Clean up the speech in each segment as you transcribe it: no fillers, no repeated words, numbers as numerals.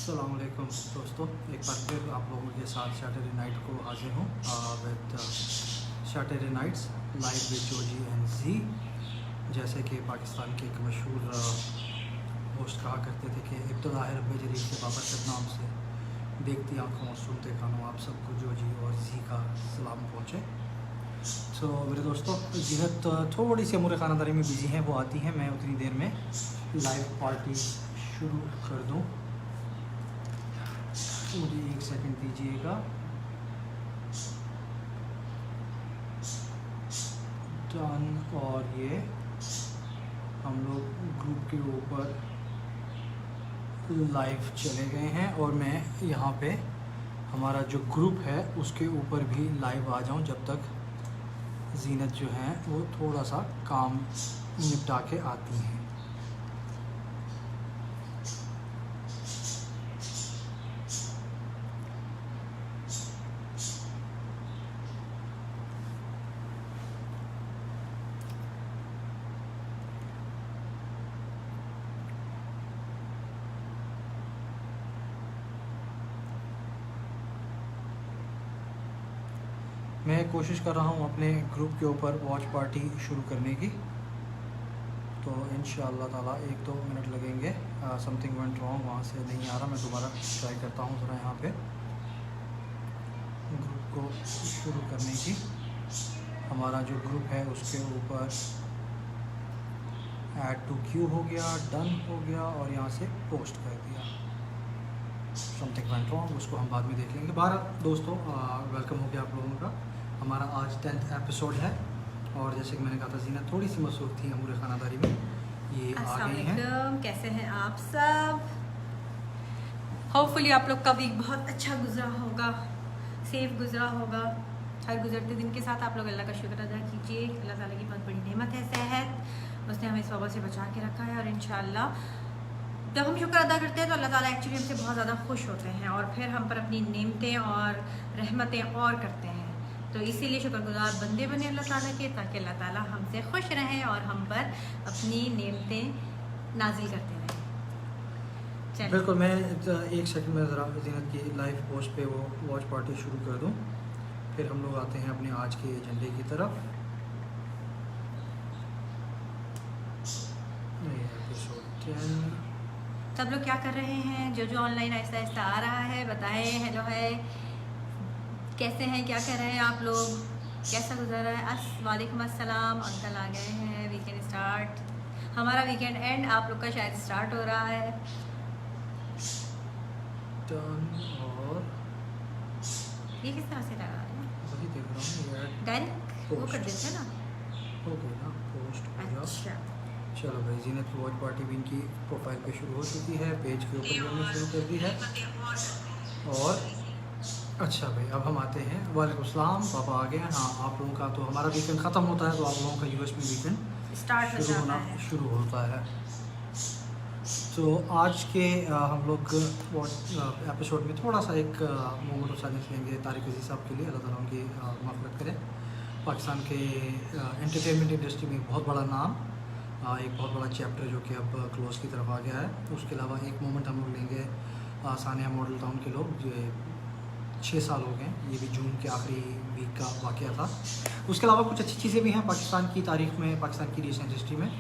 अस्सलाम वालेकुम दोस्तों, एक बार फिर आप लोगों के साथ सैटरडे नाइट को हाजिर हूँ with Saturday nights live with Joji and जी। जैसे कि पाकिस्तान के एक मशहूर होस्ट कहा करते थे कि इब्तदा है रब्बे जलील के बाबरकत नाम से, देखती आंखों और सुनते कानों आप सबको जोजी और जी का सलाम पहुँचे। तो मेरे दोस्तों, जीनत थोड़ी सी अमूर ख़ानदारी में बिज़ी हैं, वो आती हैं, मैं उतनी देर में लाइव पार्टी शुरू कर दूँ। मुझे एक सेकंड दीजिएगा। डन। और ये हम लोग ग्रुप के ऊपर लाइव चले गए हैं और मैं यहाँ पे हमारा जो ग्रुप है उसके ऊपर भी लाइव आ जाऊँ जब तक जीनत जो है वो थोड़ा सा काम निपटा के आती हैं। मैं कोशिश कर रहा हूँ अपने ग्रुप के ऊपर वॉच पार्टी शुरू करने की, तो इंशाअल्लाह ताला 1-2 मिनट लगेंगे। समथिंग वेंट रॉन्ग, वहाँ से नहीं आ रहा, मैं दोबारा ट्राई करता हूँ ज़रा यहाँ पे ग्रुप को शुरू करने की। हमारा जो ग्रुप है उसके ऊपर ऐड टू क्यू हो गया, डन हो गया और यहाँ से पोस्ट कर दिया। समथिंग वेंट रॉन्ग, उसको हम बाद में देख लेंगे। 12 दोस्तों, वेलकम हो गया आप लोगों का। हमारा आज 10th एपिसोड है और जैसे कि मैंने कहा था, जीनत थोड़ी सी मसरूफ़ थी अमूर ख़ानदारी में, ये आ गई हैं। कैसे हैं आप सब? होपफुली आप लोग का वीक बहुत अच्छा गुजरा होगा, सेफ गुजरा होगा। हर गुजरते दिन के साथ आप लोग अल्लाह का शुक्र अदा कीजिए। अल्लाह ताला की बहुत बड़ी नेमत है सेहत, उसने हमें इस वबा से बचा के रखा है। और इंशाल्लाह जब हम शुक्र अदा करते हैं तो अल्लाह ताला एक्चुअली हमसे बहुत ज़्यादा खुश होते हैं और फिर हम पर अपनी नेमतें और रहमतें और करते हैं। तो इसीलिए शुक्रगुजार बंदे बने अल्लाह ताला के, ताकि अल्लाह ताला हमसे खुश रहें और हम पर अपनी नेमतें नाजिल करते रहें। बिल्कुल। मैं एक सेकंड में ज़रा जीनत की लाइव पोस्ट पे वो वॉच पार्टी शुरू कर दूं, फिर हम लोग आते हैं अपने आज के एजेंडे की तरफ। एपिसोड 10। सब लोग क्या कर रहे हैं? जो ऑनलाइन आहिस्ता आहिस्ता आ रहा है बताएं हेलो है, कैसे हैं, क्या कर रहे हैं आप लोग, कैसा गुजर रहा है? वालेकुम अस्सलाम, अंकल आ गए हैं। वीकेंड स्टार्ट, हमारा वीकेंड एंड आप लोग का शायद स्टार्ट हो रहा है। और ये किस तरह से लगा है? वही देख रहा हूँ यार, डायरेक्ट वो कर देते हैं ना, हो गई ना पोस्ट हो गया। अच्छा चलो भाई, जीनत की वॉच पार्टी भी इनकी प्रोफाइल पे शुरू हो चुकी है, पेज के ऊपर भी हमने शुरू कर दी है। और अच्छा भाई, अब हम आते हैं। वालेकुम सलाम, पापा आ गए हैं। हाँ, आप लोगों का तो हमारा वीकेंड ख़त्म होता है तो आप लोगों का यूएस में वीकेंड स्टार्ट शुरू होना शुरू होता है। तो आज के हम लोग एपिसोड में थोड़ा सा एक मोमेंट ऑफ साइलेंस लेंगे तारिक अजीज़ साहब के लिए, अल्लाह ताला उनकी मग़फ़िरत करें। पाकिस्तान के एंटरटेनमेंट इंडस्ट्री में एक बहुत बड़ा नाम, एक बहुत बड़ा चैप्टर जो कि अब क्लोज़ की तरफ आ गया है। उसके अलावा एक मोमेंट हम लोग लेंगे सानिया मॉडल टाउन के लोग, जो 6 साल हो गए, ये भी जून के आखिरी वीक का वाक़या था। उसके अलावा कुछ अच्छी चीज़ें भी हैं पाकिस्तान की तारीख़ में, पाकिस्तान की रीसेंट हिस्ट्री में।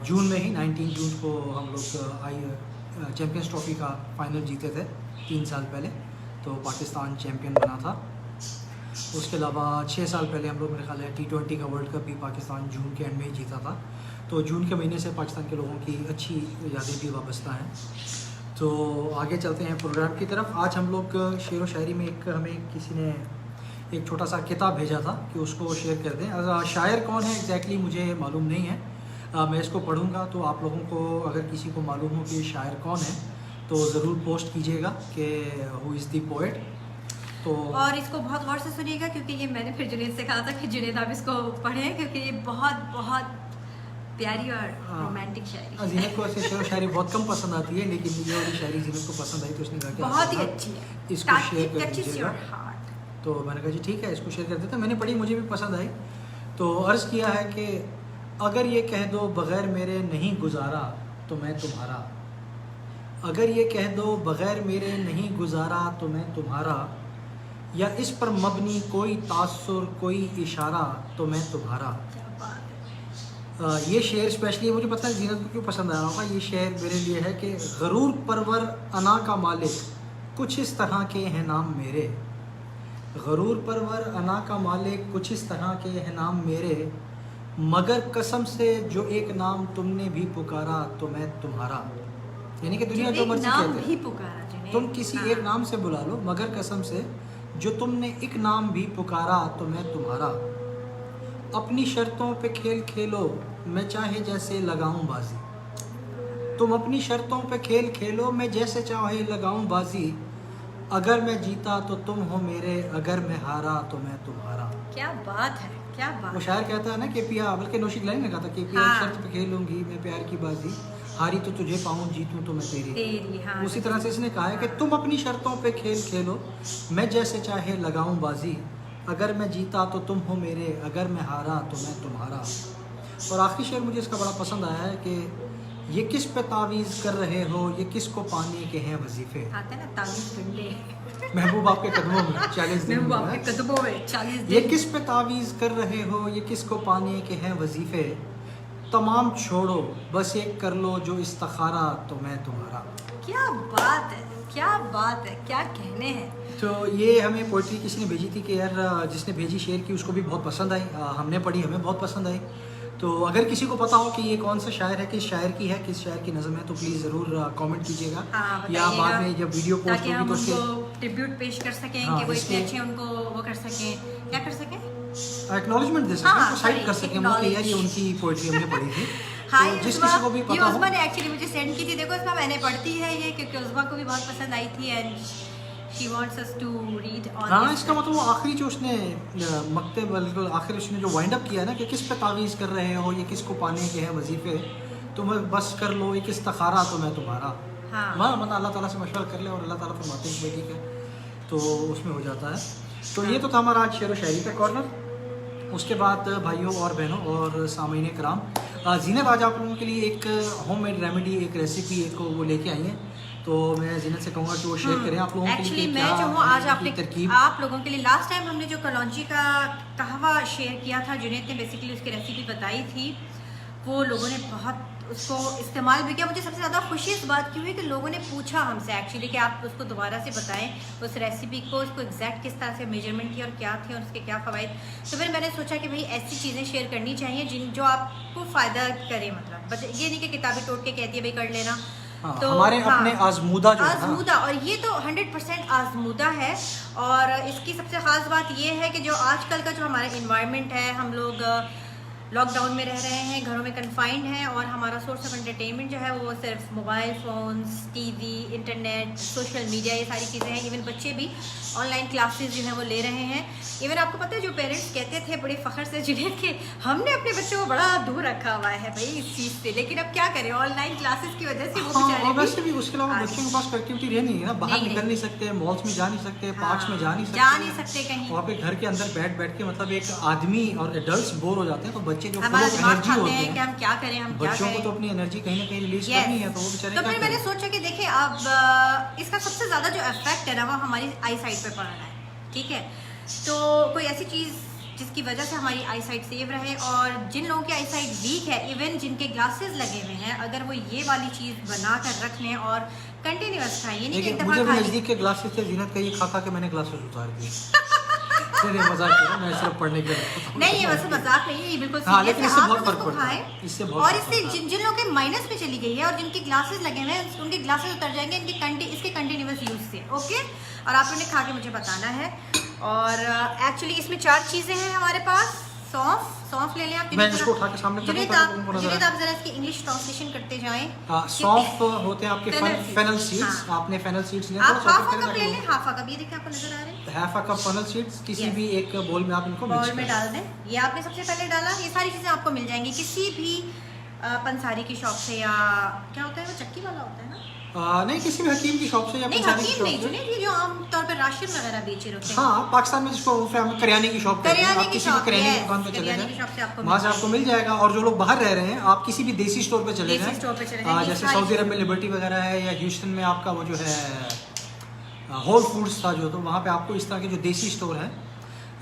जून में ही 19 जून को हम लोग चैम्पियंस ट्रॉफ़ी का फ़ाइनल जीते थे 3 साल पहले, तो पाकिस्तान चैम्पियन बना था। उसके अलावा 6 साल पहले हम लोग, मेरे ख्याल है, T20 का वर्ल्ड कप भी पाकिस्तान जून के एंड में ही जीता था। तो जून के महीने से पाकिस्तान के लोगों की अच्छी यादें भी वाबस्ता हैं। तो आगे चलते हैं प्रोग्राम की तरफ। आज हम लोग शेर व शायरी में हमें किसी ने एक छोटा सा किताब भेजा था कि उसको शेयर कर दें। शायर कौन है एग्जैक्टली मुझे मालूम नहीं है, मैं इसको पढ़ूंगा तो आप लोगों को अगर किसी को मालूम हो कि शायर कौन है तो ज़रूर पोस्ट कीजिएगा कि हु इज़ द पोएट। तो और इसको बहुत गौर से सुनिएगा, क्योंकि ये मैंने फिर जुनेद से कहा था कि जुनेद आप इसको पढ़ें, क्योंकि ये बहुत बहुत प्यारी और रोमांटिक शायरी है। जीनत को ऐसे शेर व शायरी बहुत कम पसंद आती है, लेकिन ये वाली शायरी जीनत को पसंद आई तो उसने कहा कि बहुत ही अच्छी है, इसको शेयर कर touches दीजिएगा। your heart। तो मैंने कहा जी ठीक है, इसको शेयर कर देता। मैंने पढ़ी, मुझे भी पसंद आई, तो अर्ज़ किया है कि अगर ये कह दो बग़ैर मेरे नहीं गुजारा तो मैं तुम्हारा, अगर ये कह दो बग़ैर मेरे नहीं गुजारा तो मैं तुम्हारा, या इस पर मबनी कोई तासुर कोई इशारा तो मैं तुम्हारा। क्या बात है। ये शेर स्पेशली मुझे पता है जीनत को क्यों पसंद आया होगा। ये शेर मेरे लिए है कि गरूर परवर अना का मालिक कुछ इस तरह के हैं नाम मेरे। गरूर परवर अना का मालिक कुछ इस तरह के हैं नाम मेरे, मगर कसम से जो एक नाम तुमने भी पुकारा तो मैं तुम्हारा। यानी कि दुनिया जो मर्जी नाम कहते भी हैं, पुकारा जिन्हें, तुम किसी हाँ। एक नाम से बुला लो, मगर कसम से जो तुमने एक नाम भी पुकारा तो मैं तुम्हारा। अपनी शर्तों पे खेल खेलो मैं चाहे जैसे लगाऊं बाजी। तुम अपनी शर्तों पे खेल खेलो मैं जैसे चाहे लगाऊं बाजी। अगर मैं जीता तो तुम हो मेरे, अगर मैं हारा तो मैं तुम्हारा। क्या बात है, क्या बात वो है। शायर कहता है ना कि पिया, बल्कि नौशीद लाइन में कहा था कि पिया हाँ। शर्त पे खेलूंगी मैं प्यार की बाजी, हारी तो तुझे पाऊं जीतूं तो मैं तेरी। तेरी, हाँ। उसी तरह से इसने कहा है कि तुम अपनी शर्तों पे खेल खेलो मैं जैसे चाहे लगाऊं बाजी। अगर मैं जीता तो तुम हो मेरे, अगर मैं हारा तो मैं तुम्हारा। और आखिरी शेर मुझे इसका बड़ा पसंद आया है कि ये किस पे तावीज़ कर रहे हो, ये किस को पाने के हैं वजीफे। आते हैं ना तावीज़ पिंडे। महबूब आपके कदमों में 40 दिन महबूब हुआ है। आपके कदमों में 40 दिन। ये किस पे तावीज़ कर रहे हो, ये किस को पाने के हैं वजीफे। तमाम छोड़ो बस एक कर लो जो इस्तखारा तो मैं तुम्हारा। क्या बात है, क्या बात है, क्या कहने हैं। तो ये हमें पोइट्री किसी ने भेजी थी कि यार जिसने भेजी शेर की उसको भी बहुत पसंद आई। हमने पढ़ी, हमें बहुत पसंद आई। तो अगर किसी को पता हो कि ये कौन सा शायर है, किस शायर की है, किस शायर की नज़म है, तो प्लीज़ ज़रूर कमेंट कीजिएगा। हाँ, या बताइएगा, बाद में जब वीडियो पोस्ट ताकि होगी हम तो उसके उनको ट्रिब्यूट पेश कर सकें हाँ, कि वो इतने इसके- अच्छे उनको वो कर सकें, क्या कर सकें। एक्नॉलेजमेंट दे सकें, हाँ, तो साइड sorry, कर सकें वो कि यार ये उनकी पोइट्री हमने पढ़ी थी। हाँ, तो ये जिस उस्मा, किसी को भी ये पता हो, उस्मा ने एक्चुअली मुझे सेंड की थी। देखो उस्मा, मैंने पढ़ती है ये क्योंकि उस्मा को भी बहुत पसंद आई थी and she wants us to read on. हाँ, इसका मतलब वो आखिरी जो उसने मकते बिल्कुल आखिर उसने जो वाइंड अप किया ना कि किस पे तावीज़ कर रहे हो, ये किस को पाने के हैं वजीफे, तुम बस कर लो एक इस्तखारा तो मैं तुम्हारा। हाँ। मतलब अल्लाह ताला से मशवरा कर ले और अल्लाह ताला फरमाते हैं कि ठीक है, तो उसमें हो जाता है। तो ये तो था हमारा आज शेर व शायरी का कॉर्नर। उसके बाद भाइयों और बहनों और सामीन कराम, जीनत आज आप लोगों के लिए एक होममेड रेमेडी, एक रेसिपी एक वो लेके आई हैं। तो मैं जीनत से कहूँगा कि वो शेयर करें आप लोगों के लिए। एक्चुअली कि मैं क्या जो हूँ आज इनकी आपने तरकीब। आप लोगों के लिए लास्ट टाइम हमने जो कलौंजी का कहवा शेयर किया था, जुनैद ने बेसिकली उसकी रेसिपी बताई थी, वो लोगों ने बहुत उसको इस्तेमाल भी किया। मुझे सबसे ज़्यादा खुशी इस बात की हुई कि लोगों ने पूछा हमसे एक्चुअली कि आप उसको दोबारा से बताएं उस रेसिपी को, उसको एग्जैक्ट किस तरह से मेजरमेंट की और क्या थे और उसके क्या फ़वाइद। तो फिर मैंने सोचा कि भाई ऐसी चीज़ें शेयर करनी चाहिए जिन जो आपको फ़ायदा करे। मतलब बस ये नहीं कि किताबें तोड़ के कहती है भाई कर लेना। हाँ, तो हमारे हाँ, अपने आजमूदा जो है ना, आजमूदा, और ये तो 100% आजमूदा है। और इसकी सबसे ख़ास बात ये है कि जो आजकल का जो हमारा इन्वायरमेंट है, हम लोग लॉकडाउन में रह रहे हैं, घरों में कन्फाइंड हैं और हमारा सोर्स ऑफ एंटरटेनमेंट जो है वो सिर्फ mobile phones, TV, internet, social media, ये सारी चीज़ें हैं। इवन बच्चे भी ऑनलाइन क्लासेस जो हैं वो ले रहे हैं। इवन आपको पता है जो पेरेंट्स कहते थे बड़े फ़ख्र से जुनैद के हमने अपने बच्चों को बड़ा दूर रखा हुआ है भाई इस चीज़ से, लेकिन अब क्या करें ऑनलाइन क्लासेस की वजह से वो हाँ, बेचारे और वैसे भी उसके अलावा हाँ। बच्चों के पास एक्टिविटी रह नहीं है ना, बाहर नहीं, निकल नहीं सकते, मॉल्स में जा नहीं सकते, पार्क्स में जा नहीं सकते, जा नहीं सकते कहीं। वहाँ पे घर के अंदर बैठ बैठ के मतलब एक आदमी और एडल्ट्स बोर हो जाते हैं। तो बच्चे जो हमारा दिमाग एनर्जी खाते होते हैं कि हैं, हम क्या करें, हम क्या बच्चों को करें। तो अपनी एनर्जी कहीं ना कहीं रिलीज Yes. करनी है, तो वो बेचारे तो क्या फिर मैंने करें। सोचा कि देखिए अब इसका सबसे ज़्यादा जो इफेक्ट है ना वो हमारी आई साइट पे पड़ रहा है, ठीक है। तो कोई ऐसी चीज़ जिसकी वजह से हमारी आई साइट सेव रहे, और जिन लोगों की आई साइट वीक है, इवन जिनके ग्लासेस लगे हुए हैं, अगर वो ये वाली चीज़ बना कर रख लें और कंटिन्यूस खाएं, ये नहीं कि एक लेकिन दफ़ा मुझे खा भी ली। नज़दीक के ग्लासेस थे, जीनत का ये खा खा के मैंने ग्लासेस उतार दिए। नहीं मजाक कर रहा हूं, मैं सिर्फ पढ़ने के लिए। नहीं, ये वैसे मजाक नहीं है, ये बिल्कुल हाँ, serious लेकिन है। इससे आप बहुत लोग फर्क इसको पड़ता है। खाएं, इससे बहुत और फर्क इससे पड़ता है। जिन लोगों के माइनस में चली गई है और जिनके ग्लासेस लगे हुए हैं उनके ग्लासेस उतर जाएंगे इसके कंटिन्यूस यूज से, ओके। और आप लोगों ने खा के मुझे बताना है। और एक्चुअली इसमें 4 चीज़ें हैं हमारे पास। सौंफ ले लें आप। मैं इसको उठा के सामने कर दूं ताकि तुमको नजर आए। जुनैद आप जरा इसकी इंग्लिश ट्रांसलेशन करते जाएं। सौंफ होते हैं आपके Fennel seeds। Fennel seeds. हाँ। आपने फेनल सीड्स लिया, आप हाफ कप ले लें, हाफ कप, ये देखिए आपको नजर आ रहे हैं, half a cup fennel seeds किसी Yes। भी एक बोल में आप इनको मिक्स बाउल में कर डाल दें। ये आपने सबसे पहले डाला, ये सारी चीज़ें आपको मिल जाएंगी किसी भी पंसारी की शॉप से, या क्या होता है वो चक्की वाला होता है ना, नहीं, किसी भी हकीम की शॉप से या नहीं पंसारी की हकीम नहीं शॉप से। जुनेद, ये जो आम तौर पर राशन वगैरह बेच रहे होते हैं। हाँ, पाकिस्तान में जिसको हम करियाने की शॉप कहते हैं, करियाने आप की किसी भी शॉप, करियाने की yes, दुकान पे चले करियाने की जाएं, शॉप से आपको वहाँ से मिल आपको मिल जाएगा। और जो लोग बाहर रह रहे हैं, आप किसी भी देसी स्टोर पे चले देसी स्टोर पे चले जाएं, जाएं, ये जैसे सारी सऊदी अरब में लिबर्टी वगैरह है, या ह्यूस्टन में आपका वो जो है होल फूड्स था जो, तो वहाँ पे आपको इस तरह के जो देसी स्टोर है,